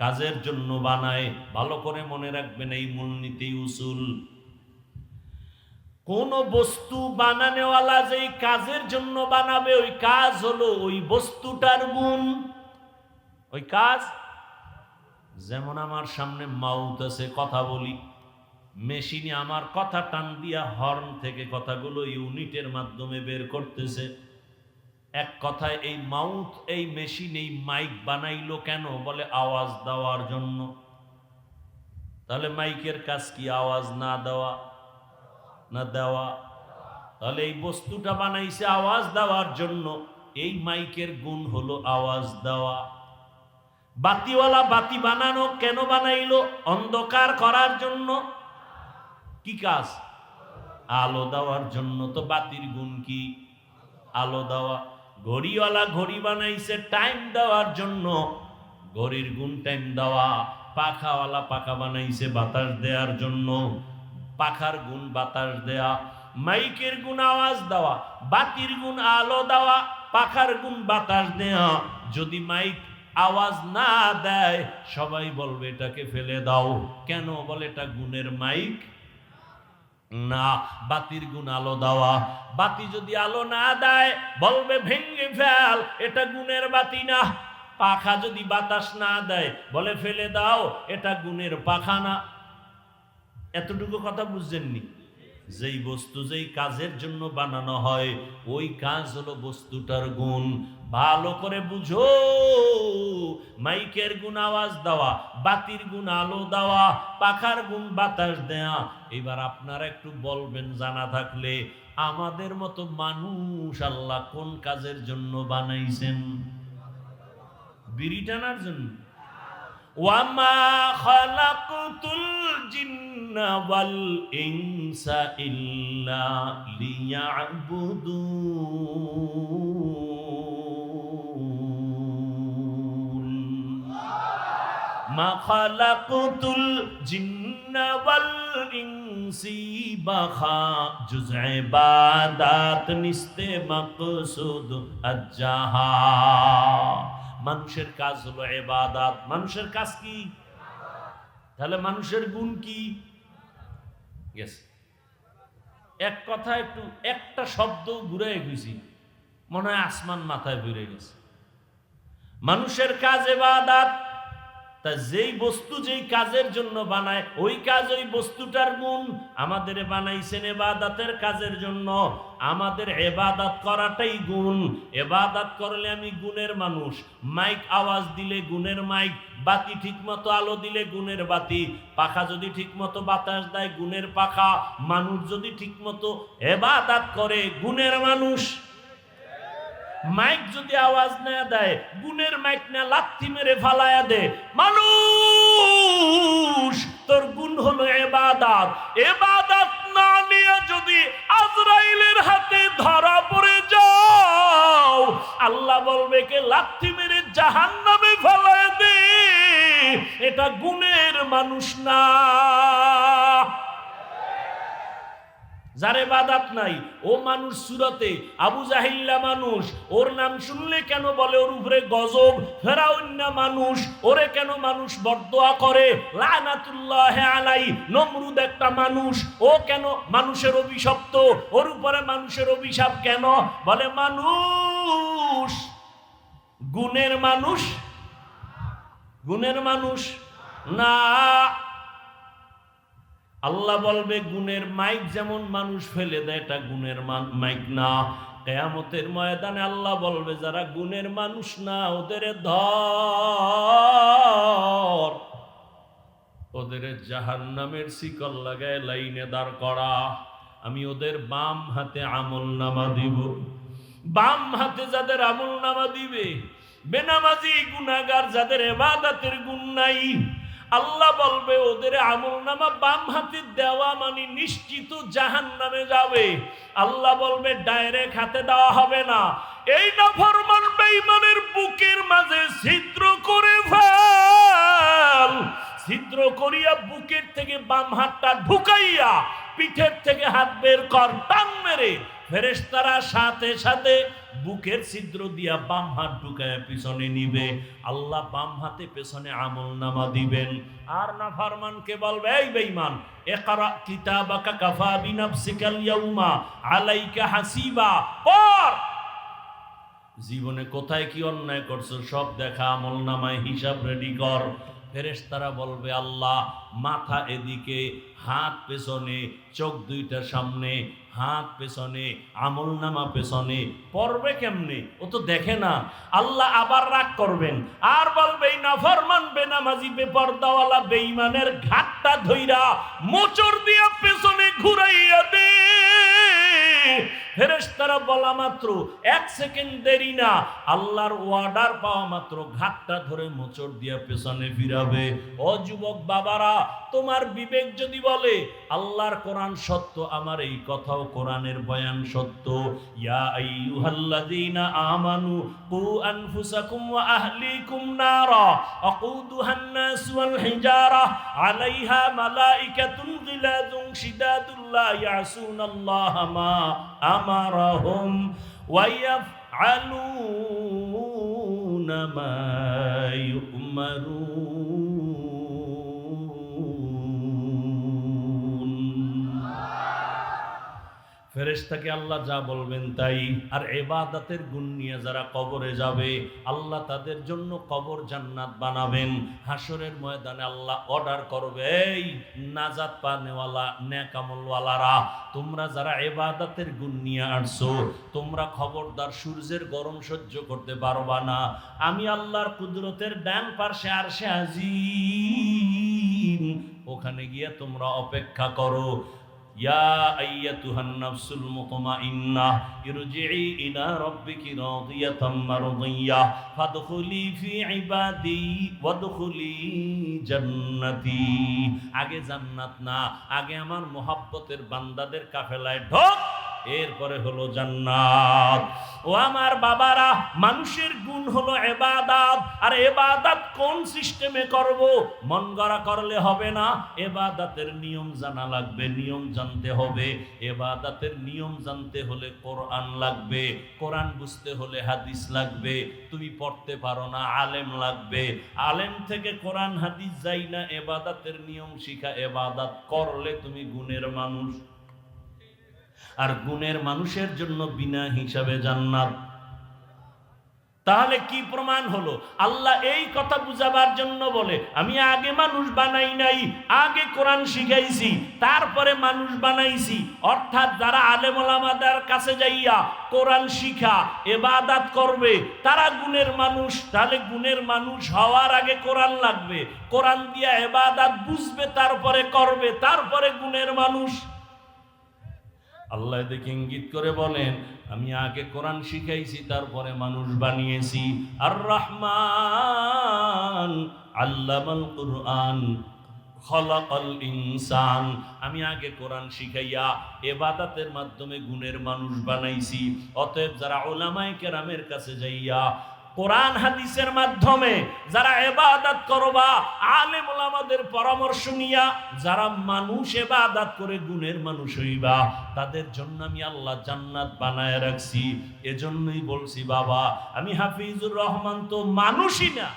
[SPEAKER 1] কাজের জন্য বানায়। ভালো করে মনে রাখবেন এই মূলনীতি, উসুল। কোন বস্তু বানানেওয়ালা যেই কাজের জন্য বানাবে, ওই কাজ হলো ওই বস্তুটার গুণ। ওই কাজ যেমন আমার সামনে মাউথ আছে, কথা বলি, মেশিনে আমার কথা টান দিয়া হর্ন থেকে কথাগুলো ইউনিটের মাধ্যমে বের করতেছে। এক কথায় এই মাউথ, এই মেশিন, এই মাইক বানাইলো কেন? বলে আওয়াজ দেওয়ার জন্য। তাহলে মাইকের কাজ কি? আওয়াজ না দেওয়া না দেওয়া? তাহলে এই বস্তুটা বানাইছে আওয়াজ দেওয়ার জন্য। এই মাইকের গুণ হলো আওয়াজ দেওয়া। বাতিওয়ালা বাতি বানানো কেন বানাইলো? অন্ধকার করার জন্য। কি কাজ? আলো দেওয়ার জন্য। তো বাতির গুণ কি? আলো দেওয়া। ঘড়িওয়ালা ঘড়ি বানাইছে টাইম দেওয়ার জন্য, ঘড়ির গুণ টাইম দেওয়া। পাখাওয়ালা পাখা বানাইছে বাতাস দেওয়ার জন্য, পাখার গুণ বাতাস দেয়া। মাইকের গুণ আওয়াজ দেওয়া, বাতির গুণ আলো দেওয়া, পাখার গুণ বাতাস দেয়া। যদি মাইক আওয়াজ না দেয়, সবাই বলবে এটাকে ফেলে দাও। কেন? বলে এটা গুণের মাইক না। বাতির গুণ আলো দেওয়া। বাতি যদি আলো না দেয়, বলবে ভেঙে ফেল, এটা গুণের বাতি না। পাখা যদি বাতাস না দেয়, বলে ফেলে দাও, এটা গুণের পাখা না। এতটুকু কথা বুঝছেননি? যেই বস্তু যেই কাজের জন্য বানানো হয়, ওই কাজ হলো বস্তুটার গুণ। ভালো করে বুঝো। মাইকের গুণ আওয়াজ দেওয়া, বাতির গুণ আলো দেওয়া, পাখার গুণ বাতাস দেয়া। এবার আপনারা একটু বলবেন জানা থাকলে, আমাদের মতো মানুষ আল্লাহ কোন কাজের জন্য বানাইছেন? বিড়ি টানার জন্য? ওয়ামা খালাকতুল জিন্না ওয়াল ইনসা ইল্লা লিয়াবুদুন মা খালাকতুল জিন্না ওয়াল ইনসি বাখা জুজ ইবাদাত নিস্তে মাকসুদ আজ্জাহা। মানুষের কাজ হলো ইবাদত। মানুষের কাজ কি? তাহলে মানুষের গুণ কি? এক কথা একটু একটা শব্দ ঘুরে গেছি, মনে হয় আসমান মাথায় ঘুরে গেছে। মানুষের কাজ ইবাদত। তা যেই বস্তু যেই কাজের জন্য বানায় ওই কাজ ওই বস্তুটার গুণ। আমাদের বানাইছেন ইবাদতের কাজের জন্য, আমাদের ইবাদত করাটাই গুণ। ইবাদত করলে আমি গুণের মানুষ। মাইক আওয়াজ দিলে গুণের মাইক, বাতি ঠিকমতো আলো দিলে গুণের বাতি, পাখা যদি ঠিকমতো বাতাস দেয় গুণের পাখা, মানুষ যদি ঠিকমতো ইবাদত করে গুণের মানুষ। মাইক যদি আওয়াজ না দেয় গুণের মাইক না লাথি মেরে ফালায়া দে। মানুষ তোর গুণ হলো ইবাদত। ইবাদত না নিয়ে যদি আজরাইলের হাতে ধরা পড়ে যাও, আল্লাহ বলবে কে লাথি মেরে জাহান্নামে ফালায়া দে। এটা গুণের মানুষ না। যার ইবাদত নাই ও মানুষ সুরতে আবু জাহিল্লা মানুষ, ওর নাম শুনলে কেন বলে ওর উপরে গজব। ফেরাউন না মানুষ, ওরে কেন মানুষ বদদোয়া করে লানাতুল্লাহি আলাই। নমরুদ একটা মানুষ, ও কেন মানুষের অভিশপ্ত, ওর উপরে মানুষের অভিশাপ কেন? বলে মানুষ গুণের মানুষ, গুণের মানুষ না। আল্লাহ বলবে গুণের মাইক যেমন মানুষ ফেলে দেয় এটা গুণের মাইক না। কিয়ামতের ময়দানে আল্লাহ বলবে যারা গুণের মানুষ না ওদের ধর, ওদের জাহান্নামের শিকল লাগায় লাইনে দাঁড় করা। আমি ওদের বাম হাতে আমলনামা দিব। বাম হাতে যাদের আমলনামা দিবে, বেনামাজি গুনাহগার যাদের ইবাদতের গুণ নাই, আল্লাহ বলবে ওদের আমলনামা বাম হাতে দেওয়া মানে নিশ্চিত জাহান্নামে যাবে। আল্লাহ বলবে ডাইরেক্ট হাতে দেওয়া হবে না, এই নাফরমান বেঈমানের বুকের মাঝে ছিদ্র করে ফেল। ছিদ্র করিয়া বুকের থেকে বাম হাতটা ঢুকাইয়া পিঠের থেকে হাত বের কর, টান মেরে ফেরেশতারা সাথে সাথে বুকের ছিদ্র দিয়া বাম হাত ঢুকায় পিছনে নিবে। আল্লাহ বাম হাতে পেছনে আমলনামা দিবেন। আর নাফরমানকে বলবে এই বেঈমান ইকরা কিতাবাকা কাফা বিনাফসিকাল ইয়াউমা আলাইকা হাসিবা, পড় জীবনে কোথায় কি অন্যায় করছো সব দেখা, আমলনামায় হিসাব রেডি কর। ফেরেশতারা বলবে আল্লাহ মাথা এদিকে, হাত পেছনে, চোখ দুইটা সামনে, হাত পেছনে, আমলনামা পেছনে, পড়বে কেমনে? ও তো দেখে না। আল্লাহ আবার রাগ করবেন আর বলবে নাফরমান বেনামাজি বেপরদাওয়ালা বেঈমানের ঘাটটা ধইরা মোচড় দিয়া পেছনে ঘুরাইয়া দে। ফেরেশতারা বলা মাত্র 1 সেকেন্ড দেরি না, আল্লাহর অর্ডার পাওয়া মাত্র ঘাটটা ধরে মোচড় দিয়া পেছনে ফিরাবে। ও যুবক বাবারা, তোমার বিবেক যদি বলে আল্লাহর কোরআন সত্য, আমার এই কথাও কোরআনের বয়ান সত্য। ইয়া আইয়ুহাল্লাযীনা আমানু কু আনফুসাকুম ওয়া আহলিকুম নারা আকুদুহান নাস ওয়াল হিজারা আলাইহা মালাইকাতুন গিলাযুন শিদাদুল লা ইয়াসুনাল্লাহা মা আমারাহুম ওয়া ইয়াফআলুনা মা ইউমারুন। ফেরেশতাকে আল্লাহ যা বলবেন তাই। আর ইবাদতের গুণ নিয়ে যারা কবরে যাবে আল্লাহ তাদের জন্য কবর জান্নাত বানাবেন। হাসরের ময়দানে আল্লাহ অর্ডার করবে, এই নাজাত পানেওয়ালা নেক আমলওয়ালারা, তোমরা যারা ইবাদতের গুণ নিয়ে আসছো তোমরা খবরদার সূর্যের গরম সহ্য করতে পারবা না। আমি আল্লাহর কুদরতের ডান পাশে আরশে আজিম, ওখানে গিয়ে তোমরা অপেক্ষা করো। ইয়া আইয়াতুহান নাফসুল মুতমাইন্নাহ ইরজিই ইলা রাব্বিকি রাদিয়াতাম মারদিয়াহ ফাদখুলি ফি ইবাদি ওয়াদখুলি জান্নাতি। আগে জান্নাত না, আগে আমার মোহাব্বতের বান্দাদের কাফেলায় ঢোক, এরপরে হলো জান্নাত। ও আমার বাবারা, মানুষের গুণ হলো ইবাদত। আর ইবাদত কোন সিস্টেমে করব? মন গড়া করলে হবে না, ইবাদতের নিয়ম জানা লাগবে, নিয়ম জানতে হবে। ইবাদতের নিয়ম জানতে হলে কোরআন লাগবে, কোরআন বুঝতে হলে হাদিস লাগবে। তুমি পড়তে পারো না, আলেম লাগবে, আলেম থেকে কোরআন হাদিস যাই না, ইবাদতের নিয়ম শিখা। ইবাদত করলে তুমি গুণের মানুষ, আর গুণের মানুষের জন্য বিনা হিসাবে জান্নাত। তাহলে কি প্রমাণ হলো? আল্লাহ এই কথা বুঝাবার জন্য বলে, আমি আগে মানুষ বানাই নাই, আগে কোরআন শিখাইছি, তারপরে মানুষ বানাইছি। অর্থাৎ যারা আলেম ওলামাদের কাছে যাইয়া কোরআন শিখা ইবাদত করবে তারা গুণের মানুষ। তাহলে গুণের মানুষ হওয়ার আগে কোরআন লাগবে, কোরআন দিয়া ইবাদত বুঝবে, তারপরে করবে, তারপরে গুণের মানুষ। আল্লাহ দেখে ইঙ্গিত করে বলেন, আমি আগে কোরআন শিখাইছি, তারপরে মানুষ বানিয়েছি। আর রহমান আল্লামাল কুরআন খলাকাল ইনসান। আমি আগে কোরআন শিখাইয়া ইবাদতের মাধ্যমে গুণের মানুষ বানাইছি। অতএব যারা উলামায়ে কেরামের কাছে যাইয়া কোরআন হাদিসের মাধ্যমে যারা ইবাদত করবা, আলেম ওলামাদের পরামর্শ নিয়া যারা মানুষ ইবাদত করে গুণের মানুষ হইবা, তাদের জন্য আমি আল্লাহ জান্নাত বানায় রাখছি। এজন্যই বলছি বাবা, আমি হাফিজুর রহমান তো মানুষই না।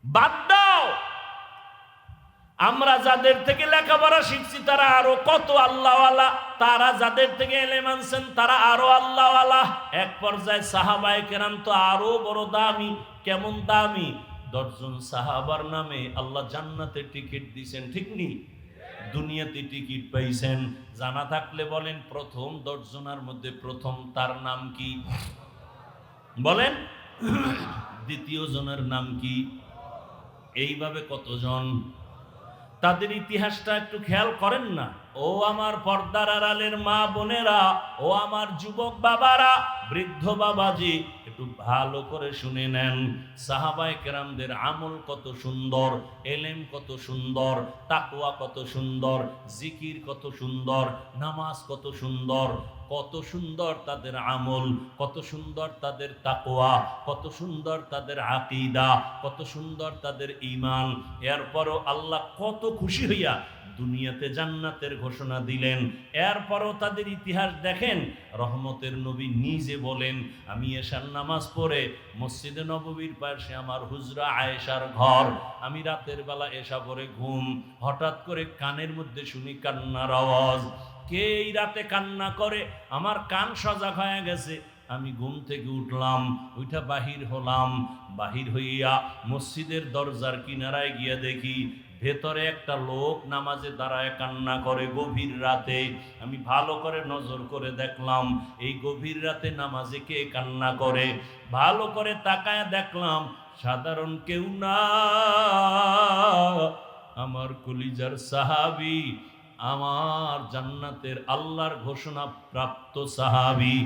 [SPEAKER 1] বাদ দাও, আমরা যাদের থেকে লেখাপড়া শিখছি তারা আরো কত আল্লাহওয়ালা, তারা যাদের থেকে ইলম আনছেন তারা আরো আল্লাহওয়ালা। এক পর্যায়ে সাহাবায়ে কেরাম তো আরো বড় দামি। কেমন দামি? 10 জন সাহাবার নামে আল্লাহ জান্নাতে টিকিট দিয়েছেন, ঠিক নি? দুনিয়াতে টিকিট পাইছেন। জানা থাকলে বলেন, প্রথম 10 জনের মধ্যে প্রথম তার নাম কি বলেন? দ্বিতীয় জনের নাম কি? এইভাবে কতজন? তাদের ইতিহাসটা একটু খেয়াল করেন না? ও আমার পর্দার আড়ালের মা বোনেরা, ও আমার যুবক বাবারা, বৃদ্ধ বাবাজি, একটু ভালো করে শুনে নেন। সাহাবায়ে কেরামদের আমল কত সুন্দর, এলেম কত সুন্দর, তাকওয়া কত সুন্দর, জিকির কত সুন্দর, নামাজ কত সুন্দর, কত সুন্দর তাদের আমল, কত সুন্দর তাদের তাকওয়া, কত সুন্দর তাদের আকীদা, কত সুন্দর তাদের ঈমান। এরপরও আল্লাহ কত খুশি হইয়া দুনিয়াতে জান্নাতের ঘোষণা দিলেন। এরপরও তাদের ইতিহাস দেখেন। রহমতের নবী নিজে বলেন, আমি এশার নামাজ পড়ে মসজিদে নববীর পাশে আমার হুজরা আয়েশার ঘর, আমি রাতের বেলা এশা পড়ে ঘুম, হঠাৎ করে কানের মধ্যে শুনি কান্নার আওয়াজ। কে এই রাতে কান্না করে? আমার কান সজাগ হয়ে গেছে। আমি ঘুম থেকে উঠলাম, ওইটা বাহির হলাম, বাহির হইয়া মসজিদের দরজার কিনারায় গিয়া দেখি ভেতরে একটা লোক নামাজে দাঁড়ায় কান্না করে গভীর রাতে। আমি ভালো করে নজর করে দেখলাম, এই গভীর রাতে নামাজে কে কান্না করে। ভালো করে তাকায় দেখলাম সাধারণ কেউ না, আমার কলিজার সাহাবী, আমার জান্নাতের আল্লাহর ঘোষণা প্রাপ্ত সাহাবী।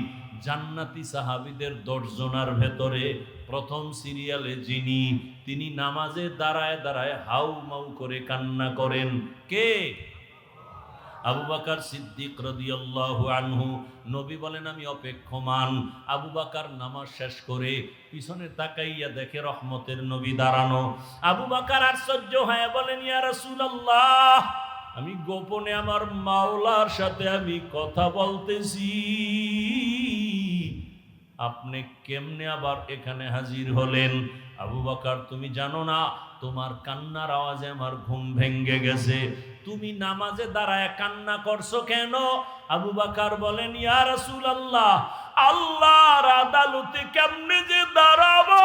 [SPEAKER 1] জান্নাতি সাহাবীদের 10 জনের ভেতরে প্রথম সিরিয়ালে যিনি, তিনি নামাজে দাঁড়ায় দাঁড়ায় হাউ মাউ করে কান্না করেন। কে? আবু বকর সিদ্দিক রাদিয়াল্লাহু আনহু। নবী বলেন, আমি অপেক্ষমান। আবু বকর নামাজ শেষ করে পিছনে তাকাইয়া দেখে রহমতের নবী দাঁড়ানো। আবু বকর আশ্চর্য হয়ে বলেন, ইয়া রাসূলুল্লাহ, আমি গোপনে আমার মাওলার সাথে আমি কথা বলতেছি, আপনি কেমনে আবার এখানে হাজির হলেন? আবু বকর, তুমি জানো না তোমার কান্নার আওয়াজে আমার ঘুম ভেঙে গেছে, তুমি নামাজে দাঁড়ায় কান্না করছো কেন? আবু বকর বলেন, ইয়া রাসূলুল্লাহ, আল্লাহর আদালতে কেমনে যে দাঁড়াবো,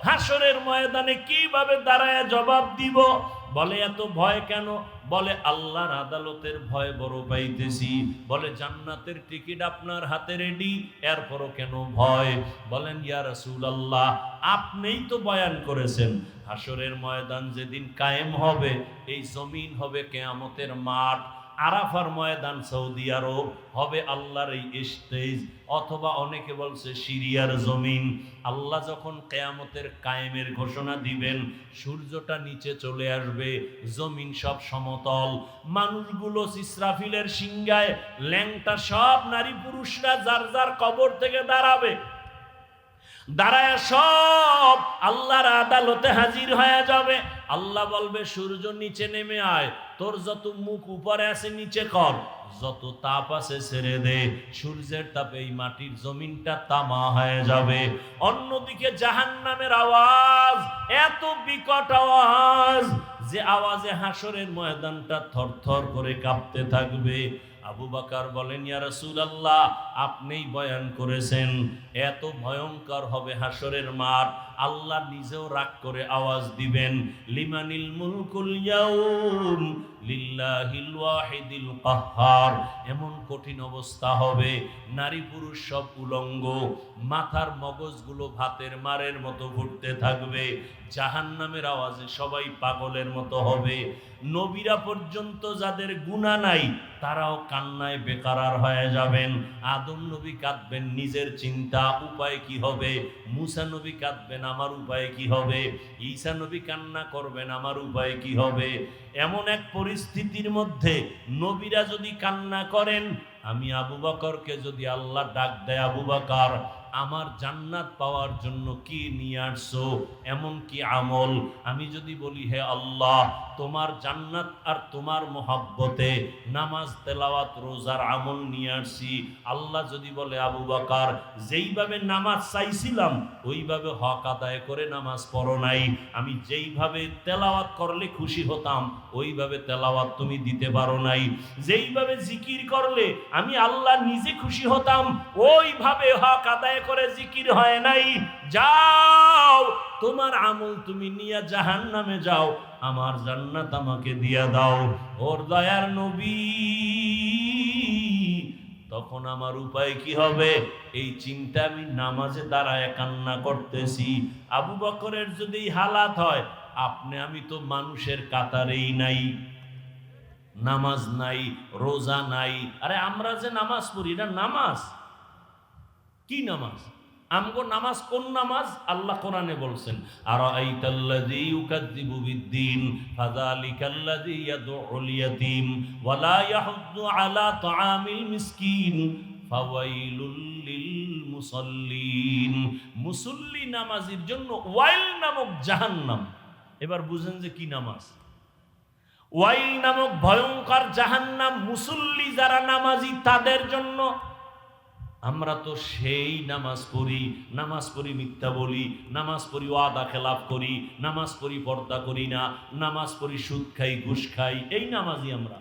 [SPEAKER 1] হাসরের ময়দানে কিভাবে দাঁড়ায় জবাব দিব? বলে, এত ভয় কেন? বলে আল্লাহর আদালতের ভয় বড় পাইতেছি। বলে জান্নাতের টিকিট আপনার হাতে রেডি, এরপরও কেন ভয়? বলেন ইয়া রাসূলুল্লাহ, আপনিই তো বয়ান করেছেন হাসরের ময়দান যেদিন কায়েম হবে, এই জমিন হবে কিয়ামতের মাঠ, আরাফার ময়দান সৌদি আরব হবে আল্লাহর এই স্টেজ, অথবা অনেকে বলছে সিরিয়ার জমিন। আল্লাহ যখন কিয়ামতের কায়েমের ঘোষণা দিবেন, সূর্যটা নিচে চলে আসবে, জমিন সব সমতল, মানুষগুলো ইসরাফিলের সিংহায় ল্যাংটা সব নারী পুরুষরা যার যার কবর থেকে দাঁড়াবে, দাঁড়ায় সব আল্লাহর আদালতে হাজির হয়ে যাবে। আল্লাহ বলবে সূর্য নিচে নেমে আয়, তোর যত মুখ উপরে আছে নিচে কর, যত তাপ আছে ছেড়ে দে। সূর্যের তাপে এই মাটির জমিনটা তামা হয়ে যাবে। অন্যদিকে জাহান্নামের আওয়াজ এত বিকট আওয়াজ যে আওয়াজে হাসরের ময়দানটা থরথর করে কাঁপতে থাকবে। আবু বকর বলেন ইয়া রাসূলুল্লাহ, আপনিই বয়ান করেছেন এত ভয়ঙ্কর হবে হাসরের মাঠ। আল্লাহ নিজেও রাগ করে আওয়াজ দিবেন, লিমানিল মুলকুল ইয়াউম লিল্লাহিল ওয়াহিদিল কাহ্হার। এমন কঠিন অবস্থা হবে, নারী পুরুষ সব উলঙ্গ, মাথার মগজগুলো ভাতের মারের মতো ঘুরতে থাকবে। জাহান্নামের আওয়াজে সবাই পাগলের মতো হবে। নবীরা পর্যন্ত যাদের গুনাহ নাই তারাও কান্নায় বেকারার হয়ে যাবেন। আদম নবী কাঁদবেন নিজের চিন্তা, উপায় কি হবে। মুসা নবী কাঁদবেন আমার উপায় কি হবে। ঈসা নবী কান্না করবেন আমার উপায় কি হবে। এমন এক পরিস্থিতির মধ্যে নবীরা যদি কান্না করেন, আমি আবু বকরকে যদি আল্লাহ ডাক দেয়, আবু বকর আমার জান্নাত পাওয়ার জন্য কি নিয়ে আসছো, এমন কি আমল? আমি যদি বলি হে আল্লাহ তোমার জান্নাত আর তোমার মোহাব্বতে নামাজ তেলাওয়াত রোজার আমল নিয়ে আসছি, আল্লাহ যদি বলে আবু বকর যেইভাবে নামাজ চাইছিলাম ওইভাবে হক আদায় করে নামাজ পড়ো নাই, আমি যেইভাবে তেলাওয়াত করলে খুশি হতাম ওইভাবে তেলাওয়াত তুমি দিতে পারো নাই, যেইভাবে জিকির করলে আমি আল্লাহ নিজে খুশি হতাম ওইভাবে হক আদায় করে জিকির হয় নাই, যাও তোমার আমল তুমি নিয়ে জাহান্নামে যাও, আমার জান্নাত আমাকে দিয়া দাও। ওর দয়ার নবী তখন আমার উপায় কি হবে এই চিন্তা আমি নামাজে দাঁড়ায় কান্না করতেছি। আবু বকরের যদি হালাত হয়, আপনি আমি তো মানুষের কাতারেই নাই, নামাজ নাই, রোজা নাই। আরে আমরা যে নামাজ পড়ি না, নামাজ কি নামাজ? আমগো নামাজ কোন নামাজ? আল্লাহ কোরআনে বলছেন আরাআইতাল্লাযী ইউকাযযিবু বিদ্দীন ফাযালিকাল্লাযী ইয়াদউল ইয়াতীম ওয়া লা ইয়াহুদ্দু আলা তাআমিল মিসকিন ফাওয়াইলুল লিল মুসাল্লিন। মুসল্লি নামাজীর জন্য ওয়াইল নামক জাহান্নাম। এবার বুঝেন যে কি নামাজ। ওয়াইল নামক ভয়ঙ্কর জাহান্নাম মুসল্লি যারা নামাজি তাদের জন্য। আমরা তো সেই নামাজ পড়ি মিথ্যা বলি, নামাজ পড়ি ওয়াদা খেলাফ করি, নামাজ পড়ি পর্দা করি না, নামাজ পড়ি সুদ খাই ঘুষ খাই, এই নামাজি আমরা।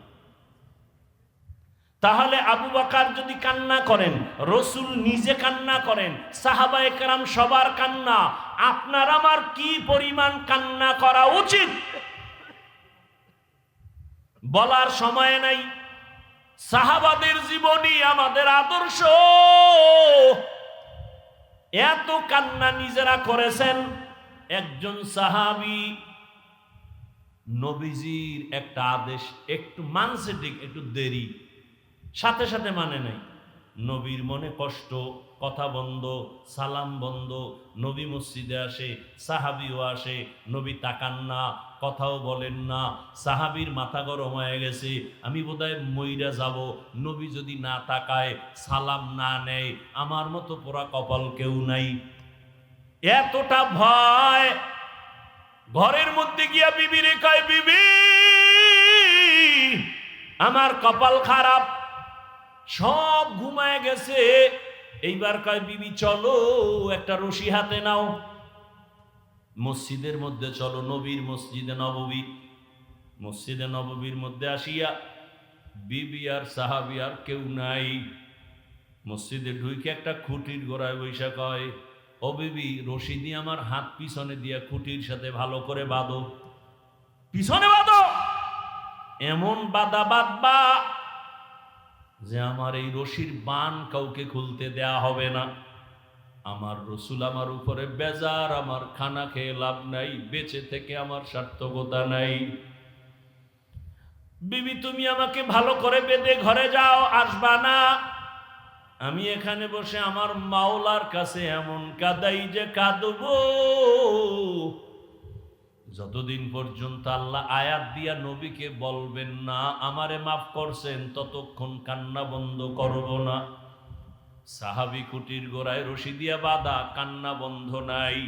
[SPEAKER 1] তাহলে আবু বকর যদি কান্না করেন, রসুল নিজে কান্না করেন, সাহাবায়ে কেরাম সবার কান্না, আপনার আমার কি পরিমাণ কান্না করা উচিত বলার সময় নাই। সাহাবাদের জীবনী আমাদের আদর্শ। এত কান্না নিজেরা করেছেন। একজন সাহাবী নবীজির একটা আদেশ একটু মানছে, ঠিক একটু দেরি, সাথে সাথে মানে নাই। নবীর মনে কষ্ট, কথা বন্ধ, সালাম বন্ধ। নবী মসজিদে আসে, সাহাবীও আসে, নবী তাকান না, কথাও বলেন না। সাহাবীর মাথা গরম হয়ে গেছে, আমি বোধহয় মইরা যাব, নবী যদি না তাকায়, সালাম না নেয়, আমার মতো পোড়া কপাল কেউ নাই। এতটা ভয়, ঘরের মধ্যে গিয়া বিবিরে কয়, বিবি আমার কপাল খারাপ, সব ঘুমায় গেছে। এইবার কয়, বিবি চলো একটা রশি হাতে নাও, মসজিদের মধ্যে চলো, নবীর মসজিদে নববী। মসজিদে নববীর মধ্যে আসিয়া বিবি আর সাহাবী আর কেউ নাই। মসজিদে ঢুকে একটা খুঁটির গোড়ায় বৈশা কয়, ও বিবি রশি দিয়ে আমার হাত পিছনে দিয়া খুঁটির সাথে ভালো করে বাঁধো, পিছনে বাঁধো। এমন বাধা বাঁধবা যে আমার এই রশির বান কাউকে খুলতে দেয়া হবে না। আমার রসুল আমার উপরে বেজার, আমার খানা খেয়ে লাভ নাই, বেঁচে থেকে আমার সার্থকতা নাই। বিবি তুমি আমাকে ভালো করে বেঁধে ঘরে যাও, আসবা না। আমি এখানে বসে আমার মাওলার কাছে এমন কাঁদাই যে কাঁদবো, যতদিন পর্যন্ত আল্লাহ আয়াত দিয়া নবীকে বলবেন না আমারে মাফ করছেন, ততক্ষণ কান্না বন্ধ করব না। সাহাবী কুটির গোড়ায় রশি দিয়া বাঁধা, কান্না বন্ধ নাই।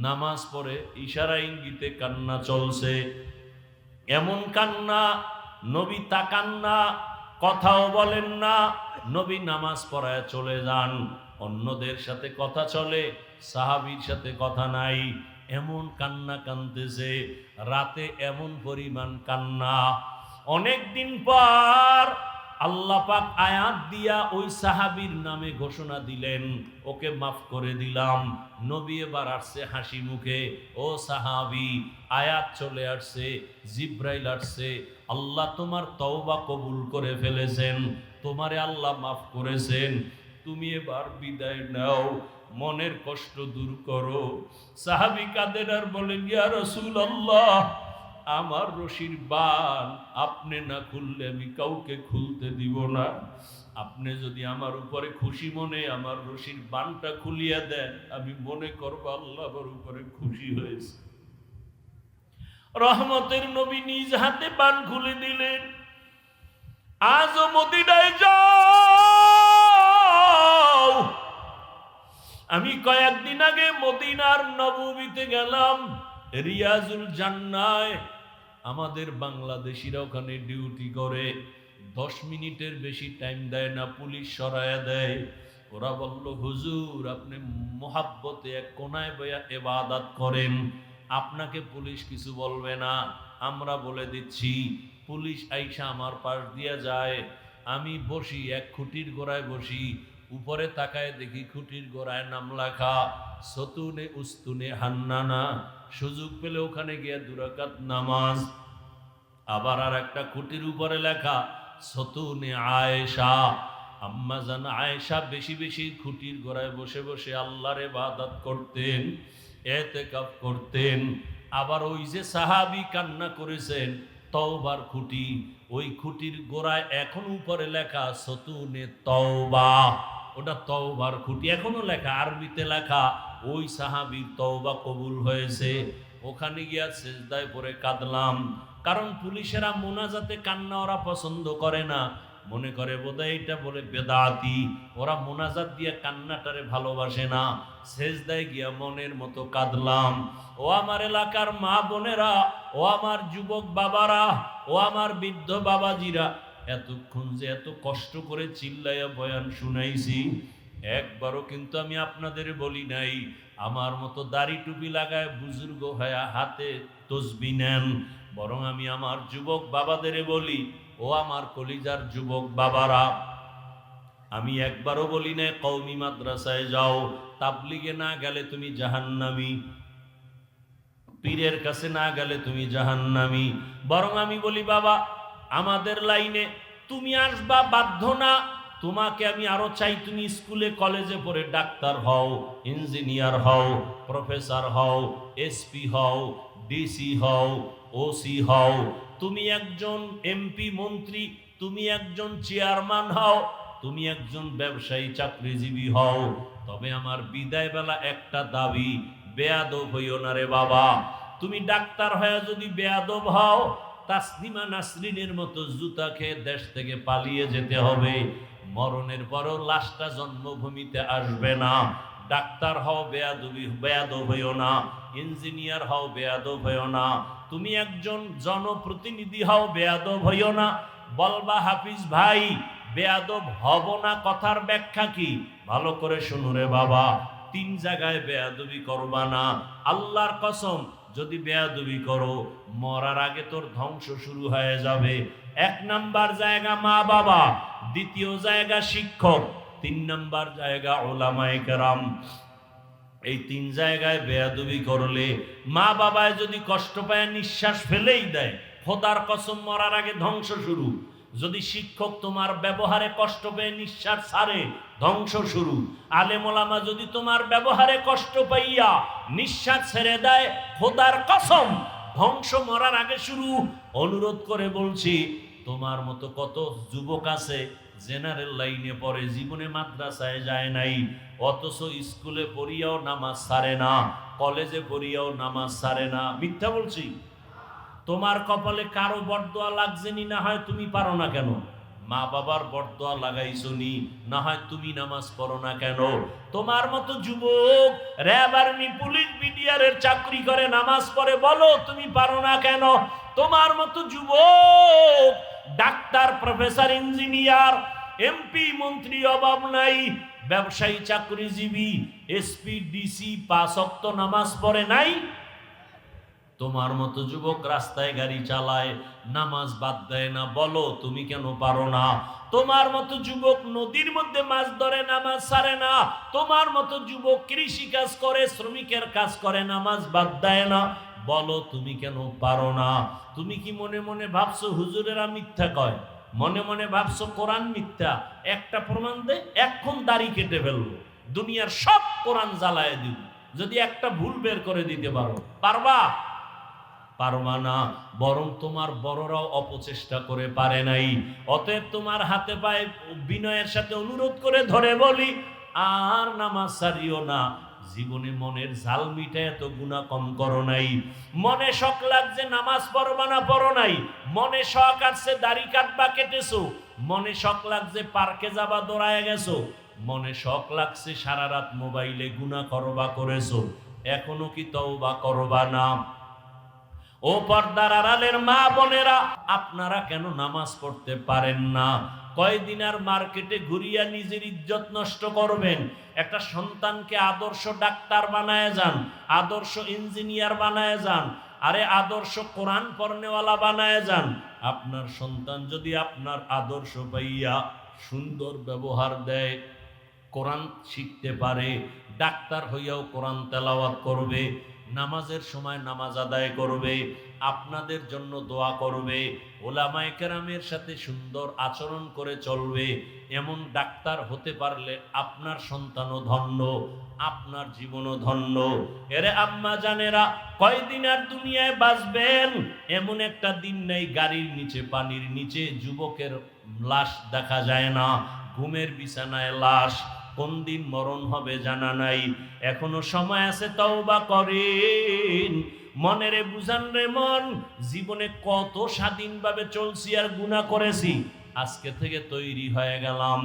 [SPEAKER 1] নামাজ পড়ে ইশারা ইঙ্গিতে কান্না চলছে। এমন কান্না, নবী তাকান না, কথাও বলেন না। নবী নামাজ পড়ায় চলে যান, অন্যদের সাথে কথা চলে, সাহাবীর সাথে কথা নাই। এমন কান্না কাঁদতেছে, রাতে এমন পরিমাণ কান্না। অনেক দিন পর আল্লাহ পাক আয়াত দিয়া ওই সাহাবীর নামে ঘোষণা দিলেন, ওকে মাফ করে দিলাম। নবী এবার আসছে হাসি মুখে, ও সাহাবী, আয়াত চলে আসছে, জিব্রাইল আসছে, আল্লাহ তোমার তওবা কবুল করে ফেলেছেন, তোমারে আল্লাহ মাফ করেছেন, তুমি এবার বিদায় নাও, মনের কষ্ট দূর করো। সাহাবী কাঁদেন আর বলেন, ইয়া রাসূলুল্লাহ, আমার রশির বান আপনি না খুললে আমি কাউকে খুলতে দিব না। আপনি যদি আমার উপরে খুশি মনে আমার রশির বানটা খুলিয়া দেন, আমি মনে করব আল্লাহ আমার উপরে খুশি হয়েছে। রহমতের নবী নিজ হাতে বান খুলে দিলেন। আজও মদিনায় যাও। আমি কয়েকদিন আগে মদিনার নববীতে গেলাম, রিয়াজুল জান্নায়। আমাদের বাংলাদেশিরা ওখানে ডিউটি করে, 10 মিনিটের বেশি টাইম দেয় না, পুলিশ সরায়া দেয়। ওরা বলল, হুজুর আপনি মোহাব্বতে এক কোনায় বইয়া ইবাদত করেন, আপনাকে পুলিশ কিছু বলবে না। আমরা বলে দিচ্ছি, পুলিশ আইসা আমার পাশ দিয়া যায়, আমি বসি এক খুঁটির গোড়ায় বসি, উপরে তাকায় দেখি খুঁটির গোড়ায় নাম লেখা সতুনে উস্তুনে হান্নানা। সুযোগ পেলে ওখানে গিয়ে 2 রাকাত নামাজ। আবার আর একটা খুঁটির উপরে লেখা সতুনে আয়েশা। আম্মা জান আয়েশা বেশি বেশি খুঁটির গোড়ায় বসে বসে আল্লাহর ইবাদত করতেন, ইতিকাফ করতেন। আবার ওই যে সাহাবী কান্না করেছেন তওবার খুঁটি, ওই খুঁটির গোড়ায় এখন উপরে লেখা সতুনে তওবা, ওটা তওবার খুঁটি এখনো লেখা, আরবিতে লেখা। ওই সাহাবীর তওবা কবুল হয়েছে। ওখানে গিয়া সেজদায় পড়ে কাঁদলাম, কারণ পুলিশেরা মোনাজাতে কান্না ওরা পছন্দ করে না, মনে করে বোধহয় এটা বলে বেদাতি, ওরা মোনাজাত দিয়ে কান্নাটারে ভালোবাসে না। সেজদায় গিয়া মনের মতো কাঁদলাম। ও আমার এলাকার মা বোনেরা, ও আমার যুবক বাবারা, ও আমার বৃদ্ধ বাবাজিরা, এতক্ষণ যে এত কষ্ট করে চিল্লাইয়া বয়ান শুনাইছি, একবারও কিন্তু আমি আপনাদের বলি নাই আমার মতো দাড়ি টুপি লাগায় বুজুর্গ হয়ে হাতে তসবি নেন। বরং আমি আমার যুবক বাবাদের বলি, ও আমার কলিজার যুবক বাবারা, আমি একবারও বলি না কওমি মাদ্রাসায় যাও, তাবলিগে না গেলে তুমি জাহান্নামী, পীরের কাছে না গেলে তুমি জাহান্নামী। বরং আমি বলি, বাবা আমাদের লাইনে তুমি আসবা বাধ্য না, তোমাকে আমি আরো চাই তুমি স্কুলে কলেজে পড়ে ডাক্তার হও, ইঞ্জিনিয়ার হও, প্রফেসর হও, এসপি হও, ডিসি হও, ওসি হও, তুমি একজন এমপি মন্ত্রী, তুমি একজন চেয়ারম্যান হও, তুমি একজন ব্যবসায়ী চাকরিজীবী হও। তবে আমার বিদায় বেলা একটা দাবি, বেয়াদব হইও না রে বাবা। তুমি ডাক্তার হয়ে যদি বেয়াদব হও, তাসলিমা নাসরিনের মতো জুতা খেয়ে দেশ থেকে পালিয়ে যেতে হবে। মরণের পরও লাশটা জন্মভূমিতে আসবে না। ডাক্তার হও, বেয়াদব হইও না। ইঞ্জিনিয়ার হও, বেয়াদব হইও না। তুমি একজন জনপ্রতিনিধি হও, বেয়াদব হইও না। বলবা হাফিজ ভাই বেয়াদব হব না, কথার ব্যাখ্যা কি? ভালো করে শুনো রে বাবা, 3 জায়গায় বেয়াদবি করবা না। আল্লাহর কসম, যদি বেয়াদবি করো মরার আগে তোর ধ্বংস শুরু হয়ে যাবে। 1 নাম্বার জায়গা মা বাবা, 2য় জায়গা শিক্ষক, 3 নাম্বার জায়গা উলামায়ে কেরাম। এই 3 জায়গায় বেয়াদবি করলে, মা বাবায় যদি কষ্ট পায় নিঃশ্বাস ফেলেই দেয়, খোদার কসম মরার আগে ধ্বংস শুরু। যদি শিক্ষক তোমার ব্যবহারে কষ্ট পেয়ে নিঃশ্বাস ছাড়ে, ধ্বংস শুরু। আলেম ওলামা যদি তোমার ব্যবহারে কষ্ট পাইয়া নিঃশ্বাস ছেড়ে দেয়, খোদার কসম ধ্বংস মরার আগে শুরু। অনুরোধ করে বলছি, তোমার মতো কত যুবক আছে জেনারেল লাইনে পড়ে, জীবনে মাদ্রাসায় যায় নাই, অথচ স্কুলে পড়িয়াও নামাজ ছাড়ে না, কলেজে পড়িয়াও নামাজ ছাড়ে না। মিথ্যা বলছি? তোমার কপালে কারো বরদোয়া লাগছেনি, না হয় তুমি পারো না কেন? মা বাবার বরদোয়া লাগাইছনি, না হয় তুমি নামাজ পড়ো না কেন? তোমার মতো যুবক র্যাব, আর্মি, পুলিশ, বিডিআরের চাকরি করে নামাজ পড়ে, বলো তুমি পারো না কেন? তোমার মতো যুবক ডাক্তার, প্রফেসর, ইঞ্জিনিয়ার, এমপি, মন্ত্রী অভাব নাই, ব্যবসায়ী, চাকরিজীবী, এসপি, ডিসি 5 ওয়াক্ত নামাজ পড়ে নাই? তোমার মতো যুবক রাস্তায় গাড়ি চালায়, নামাজ বাদ দেয় না, বলো তুমি কেন পারো না? তোমার মতো যুবক নদীর মধ্যে মাছ ধরে, নামাজ ছাড়ে না। তোমার মতো যুবক কৃষি কাজ করে, শ্রমিকের কাজ করে, নামাজ বাদ দেয় না, বলো তুমি কেন পারো না? তুমি কি মনে মনে ভাবছো হুজুরেরা মিথ্যা কয়? মনে মনে ভাবছো কোরআন মিথ্যা? একটা প্রমাণ দে, এখন দাড়ি কেটে ফেলবো, দুনিয়ার সব কোরআন জ্বালায় দিব, যদি একটা ভুল বের করে দিতে পারো। পারবা? পারবা না। বরং তোমার বড়রাও অপচেষ্টা করে পারে নাই। অতএব তোমার হাতে পায়ে বিনয়ের সাথে অনুরোধ করে ধরে বলি, আর নামাজ ছাড়িও না। জীবনে মনের ঝাল মিটে এত গুনাহ কম করো নাই। মনে শখ লাগছে নামাজ পড়বা না, পড়ো নাই। মনে শখ আসছে দাড়ি কাটবা, কেটেছো। মনে শখ লাগছে পার্কে যাবা, দৌড়ায় গেছো। মনে শখ লাগছে সারা রাত মোবাইলে গুনাহ করবা, করেছো। এখনো কি তওবা করবা না? ও পর্দার আড়ালের মা বোনেরা, আপনারা কেন নামাজ পড়তে পারেন না? কয়দিন আর মার্কেটে ঘুরিয়া নিজের ইজ্জত নষ্ট করবেন? একটা সন্তানকে আদর্শ ডাক্তার বানায় যান, আদর্শ ইঞ্জিনিয়ার বানায় যান, আরে আদর্শ কোরআন পড়নেওয়ালা বানায় যান। আপনার সন্তান যদি আপনার আদর্শ পাইয়া সুন্দর ব্যবহার দেয়, কোরআন শিখতে পারে, ডাক্তার হইয়াও কোরআন তেলাওয়াত করবে, নামাজের সময় নামাজ আদায় করবে, আপনাদের জন্য দোয়া করবে, ওলামায়ে কেরামের সাথে সুন্দর আচরণ করে চলবে, এমন ডাক্তার হতে পারলে আপনার সন্তানও ধন্য, আপনার জীবনও ধন্য। এরে আম্মা জানেরা, কয়দিন আর দুনিয়ায় বাঁচবেন? এমন একটা দিন নেই গাড়ির নিচে, পানির নিচে যুবকের লাশ দেখা যায় না, ঘুমের বিছানায় লাশ। কোন দিন মরণ হবে জানা নাই। এখনো সময় আছে, তওবা করেন। মনেরে বুঝান রে মন, জীবনে কত স্বাধীনভাবে চলছি আর গুনাহ করেছি। আজকে থেকে তৈরি হয়ে গেলাম,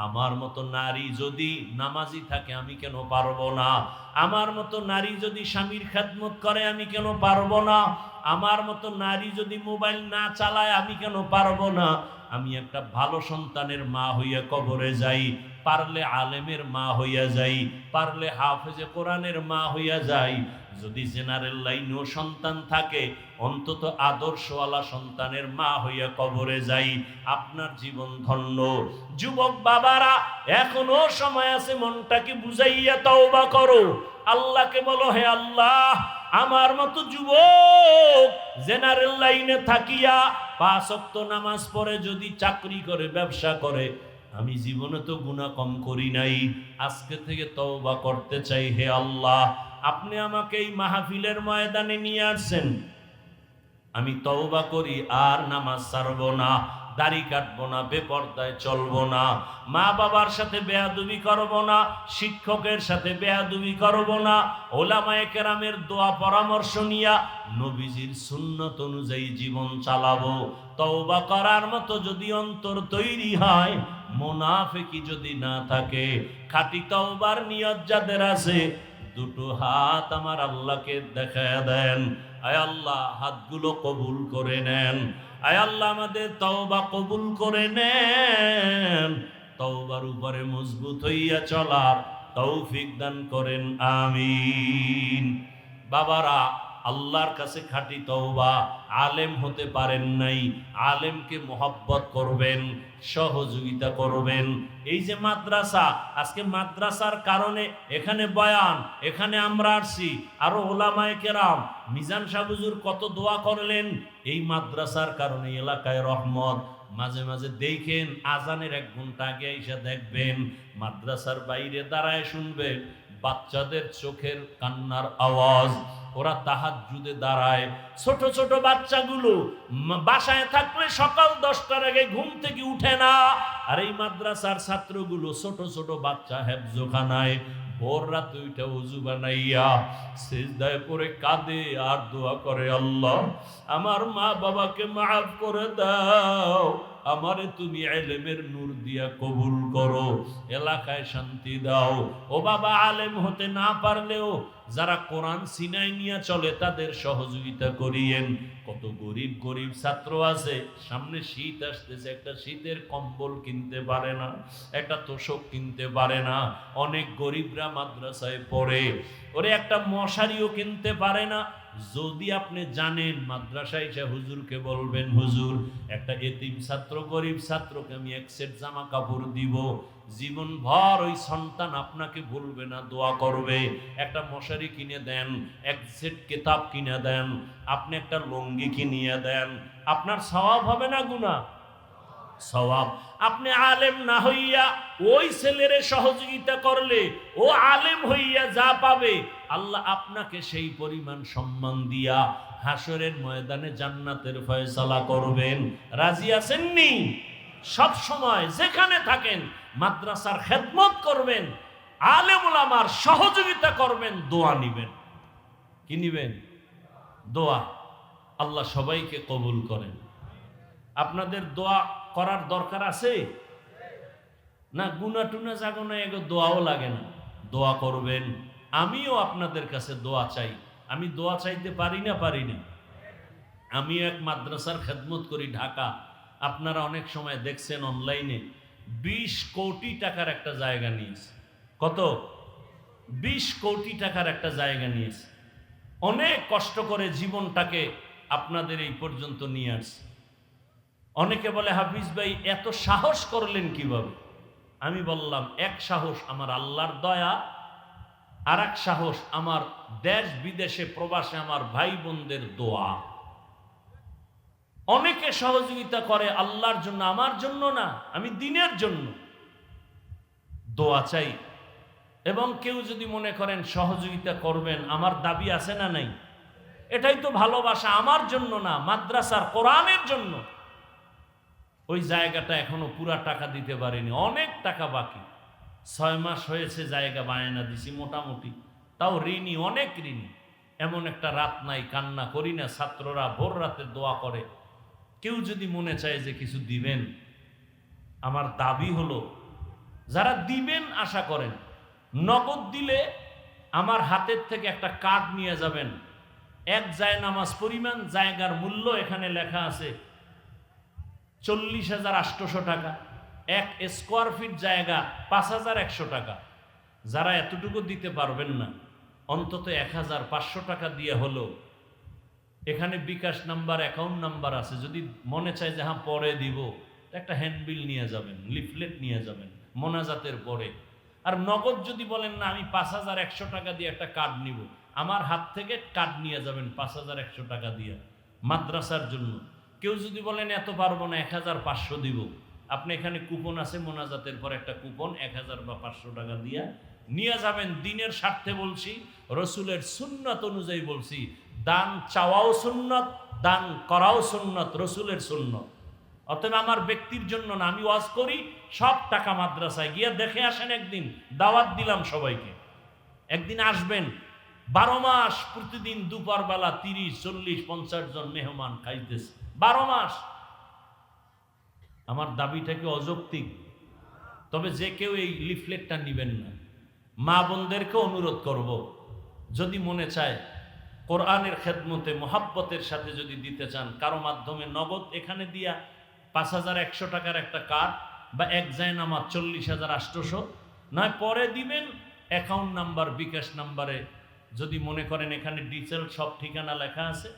[SPEAKER 1] আমার মতো নারী যদি নামাজি থাকে আমি কেন পারবো না? আমার মতো নারী যদি স্বামীর খেদমত করে আমি কেন পারবো না? আমার মতো নারী যদি মোবাইল না চালায় আমি কেন পারবো না? আমি একটা ভালো সন্তানের মা হইয়া কবরে যাই, পারলে আলেমের মা হইয়া যাই, পারলে হাফেজে কোরআনের মা হইয়া যাই। যদি জেনারেল লাইনেও সন্তান থাকে, অন্তত আদর্শওয়ালা সন্তানের মা হইয়া কবরে যাই। আপনার জীবন ধন্য। যুবক বাবারা, এখনো সময় আছে, মনটাকে বুঝাইয়া তওবা করো। আল্লাহকে বলো, হে আল্লাহ, আমার মতো যুবক জেনারেল লাইনে থাকিয়া 5 ওয়াক্ত নামাজ পড়ে যদি চাকরি করে, ব্যবসা করে, আমি জীবনে তো গুনাহ কম করি নাই, আজকে থেকে তওবা করতে চাই। হে আল্লাহ, আপনি আমাকে এই মাহফিলের ময়দানে নিয়ে আসছেন, আমি তওবা করি, আর নামাজ ছাড়বো না, দাড়ি কাটবো না, বেপরদায় চলবো না, মা বাবার সাথে বেয়াদবি করবো না, শিক্ষকের সাথে বেয়াদবি করবো না, ওলামায়ে কেরামের দোয়া পরামর্শ নিয়া নবীজির সুন্নত অনুযায়ী জীবন চালাবো। তওবা করার মতো যদি অন্তর তৈরি হয়, মুনাফিকি যদি না থাকে, খাঁটি তওবার নিয়ত যাদের আছে, দুটো হাত আমার আল্লাহকে দেখায় দেন। আয় আল্লাহ, হাতগুলো কবুল করে নেন। আয় আল্লাহ, আমাদের তওবা কবুল করে নেন। তওবার উপরে মজবুত হইয়া চলার তৌফিক দান করেন, আমিন। বাবারা, আল্লাহর কাছে খাঁটি তওবা, আলেম হতে পারেন নাই, আলেমকে মোহাব্বত করবেন, সহযোগিতা করবেন। এই যে মাদ্রাসা, আজকে মাদ্রাসার কারণে এখানে বয়ান, এখানে আমরা আসছি, আরো ওলামায়ে কেরাম, মিজান সাহেব হুজুর কত দোয়া করলেন, এই মাদ্রাসার কারণে এলাকায় রহমত। মাঝে মাঝে দেখেন আজানের 1 ঘন্টা আগে এসে দেখবেন মাদ্রাসার বাইরে দাঁড়ায় শুনবেন বাচ্চাদের চোখের কান্নার আওয়াজ। ওরা তাহাজ্জুদে দাঁড়ায়, ছোট ছোট বাচ্চাগুলো বাসায় থাকলে সকাল 10টার আগে ঘুম থেকে উঠে না, আর এই মাদ্রাসার ছাত্রগুলো ছোট ছোট বাচ্চা হেফজোখানায় ভোর রাত উঠে ওযু বানাইয়া সিজদায় পড়ে কাঁদে আর দোয়া করে, আল্লাহ আমার মা বাবাকে মাফ করে দাও, আমারে তুমি ইলমের নূর দিয়া কবুল করো, এলাকায় শান্তি দাও। ও বাবা, আলেম হতে না পারলেও যারা কোরআন সিনাই নিয়ে চলে তাদের সহযোগিতা করিয়েন। কত গরিব গরিব ছাত্র আছে, সামনে শীত আসতেছে, একটা শীতের কম্বল কিনতে পারে না, একটা তোষক কিনতে পারে না। অনেক গরিবরা মাদ্রাসায় পড়ে, ওরে একটা মশারিও কিনতে পারে না। যদি আপনি জানেন মাদ্রাসায় এসে হুজুরকে বলবেন, হুজুর একটা এতিম ছাত্র, গরিব ছাত্রকে আমি 1 সেট জামা কাপড় দিব, জীবন ভর ওই সন্তান আপনাকে ভুলবে না, দোয়া করবে। একটা মশারি কিনে দেন, 1 সেট কিতাব কিনে দেন, আপনি একটা লুঙ্গি কিনিয়ে দেন, আপনার সওয়াব হবে না গুনাহ? সওয়াব। আপনি আলেম না হইয়া ওই ছেলেরে সহযোগিতা করলে ও আলেম হইয়া যা পাবে, আল্লাহ আপনাকে সেই পরিমাণ সম্মান দিয়া হাসরের ময়দানে জান্নাতের ফয়সালা করবেন। রাজি আছেননি? সব সময় যেখানে থাকেন মাদ্রাসার খেদমত করবেন, আলেম ওলামার সহযোগিতা করবেন, দোয়া নিবেন। কি নিবেন? দোয়া। আল্লাহ সবাইকে কবুল করেন। আপনাদের দোয়া করার দরকার আছে না? গুনা টুনা জাগো না, এগো দোয়াও লাগে না, দোয়া করবেন। আমিও আপনাদের কাছে দোয়া চাই। আমি দোয়া চাইতে পারি না? পারি না। আমিও এক মাদ্রাসার খেদমত করি ঢাকা। আপনারা অনেক সময় দেখছেন অনলাইনে 20 কোটি টাকার একটা জায়গা নিয়েছে। কত? 20 কোটি টাকার একটা জায়গা নিয়েছে। অনেক কষ্ট করে জীবনটাকে আপনাদের এই পর্যন্ত নিয়ে আসছে। অনেকে বলে, হাফিজ ভাই এত সাহস করলেন কিভাবে? আমি বললাম, এক সাহস আমার আল্লাহর দয়া, আর এক সাহস আমার দেশ বিদেশে প্রবাসে আমার ভাই বোনদের দোয়া। অনেকে সহযোগিতা করে আল্লাহর জন্য, আমার জন্য না, আমি দিনের জন্য দোয়া চাই। এবং কেউ যদি মনে করেন সহযোগিতা করবেন, আমার দাবি আছে না নাই? এটাই তো ভালোবাসা, আমার জন্য না, মাদ্রাসার কোরআনের জন্য। ওই জায়গাটা এখনো পুরা টাকা দিতে পারিনি, অনেক টাকা বাকি। 6 মাস হয়েছে জায়গা বায়না দিছি মোটামুটি, তাও ঋণী, অনেক ঋণী। এমন একটা রাত নাই কান্না করি না। ছাত্ররা ভোর রাতে দোয়া করে। কেউ যদি মনে চায় যে কিছু দিবেন, আমার দাবি হলো যারা দিবেন আশা করেন, নগদ দিলে আমার হাতের থেকে একটা কার্ড নিয়ে যাবেন। 1 জায়নামাজ পরিমাণ জায়গার মূল্য এখানে লেখা আছে 40,800 টাকা। 1 স্কোয়ার ফিট জায়গা 5,100 টাকা। যারা এতটুকু দিতে পারবেন না, অন্তত 1,500 টাকা দিয়ে হলো এখানে বিকাশ নাম্বার, অ্যাকাউন্ট নাম্বার আছে। যদি মনে চায় যে হ্যাঁ পরে দিব, একটা হ্যান্ডবিল নিয়ে যাবেন, লিফলেট নিয়ে যাবেন মোনাজাতের পরে। আর নগদ যদি বলেন না আমি 5,100 টাকা দিয়ে একটা কার্ড নিব, আমার হাত থেকে কার্ড নিয়ে যাবেন 5,100 টাকা দিয়ে মাদ্রাসার জন্য। কেউ যদি বলেন এত পারবো না, 1,500 দিব, আপনি এখানে কুপন আছে, মোনাজাতের পর একটা কুপন 1,000 বা 500 টাকা দিয়ে নিয়ে যাবেন। দিনের স্বার্থে বলছি, রসুলের সুন্নাত অনুযায়ী বলছি, দান চাওয়াও সুন্নাত, দান করাও সুন্নাত, রসুলের সুন্নাত। অতএব আমার ব্যক্তির জন্য না, আমি ওয়াজ করি, সব টাকা মাদ্রাসায় গিয়ে দেখে আসেন। একদিন দাওয়াত দিলাম সবাইকে, একদিন আসবেন। 12 মাস প্রতিদিন দুপুর বেলা 30, 40, 50 জন মেহমান খাইতেছে 12 মাস। আমার দাবিটা কি অযৌক্তিক? তবে যে কেউ এই লিফলেটটা নিবেন না, মা বোনদেরকে অনুরোধ করব, যদি মনে চায় কোরআনের খেদমতে মোহাব্বতের সাথে যদি দিতে চান, কারো মাধ্যমে নগদ এখানে দিয়া 5,100 টাকার একটা কার্ড বা 1 জায়নামাজ 40,800, নয় পরে দিবেন। অ্যাকাউন্ট নাম্বার, বিকাশ নাম্বারে যদি মনে করেন এখানে ডিটেল সব ঠিকানা লেখা আছে,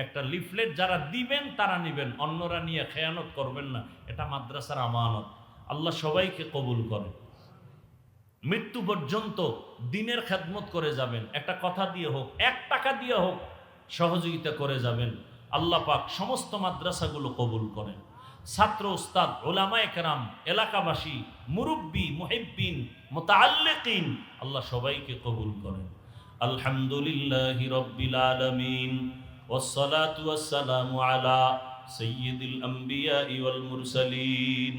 [SPEAKER 1] একটা লিফলেট যারা দিবেন তারা নেবেন, অন্যরা নিয়ে খেয়ানত করবেন না। এটা মাদ্রাসার আমানত। আল্লাহ সবাইকে কবুল করে। মৃত্যু পর্যন্ত দিনের খেদমত করে যাবেন, একটা কথা দিয়ে হোক, 1 টাকা দিয়ে হোক সহযোগিতা করে যাবেন। আল্লাহ পাক সমস্ত মাদ্রাসাগুলো কবুল করেন। ছাত্র, উস্তাদ, ওলামায়ে কেরাম, এলাকাবাসী, মুরব্বী, মুহিব্বিন, মুতাআল্লিকিন, আল্লাহ সবাইকে কবুল করেন। আলহামদুলিল্লাহি রাব্বিল আলামিন, ওয়াসসালাতু ওয়াসসালামু আলা সাইয়্যিদিল আম্বিয়াই ওয়াল মুরসালিন।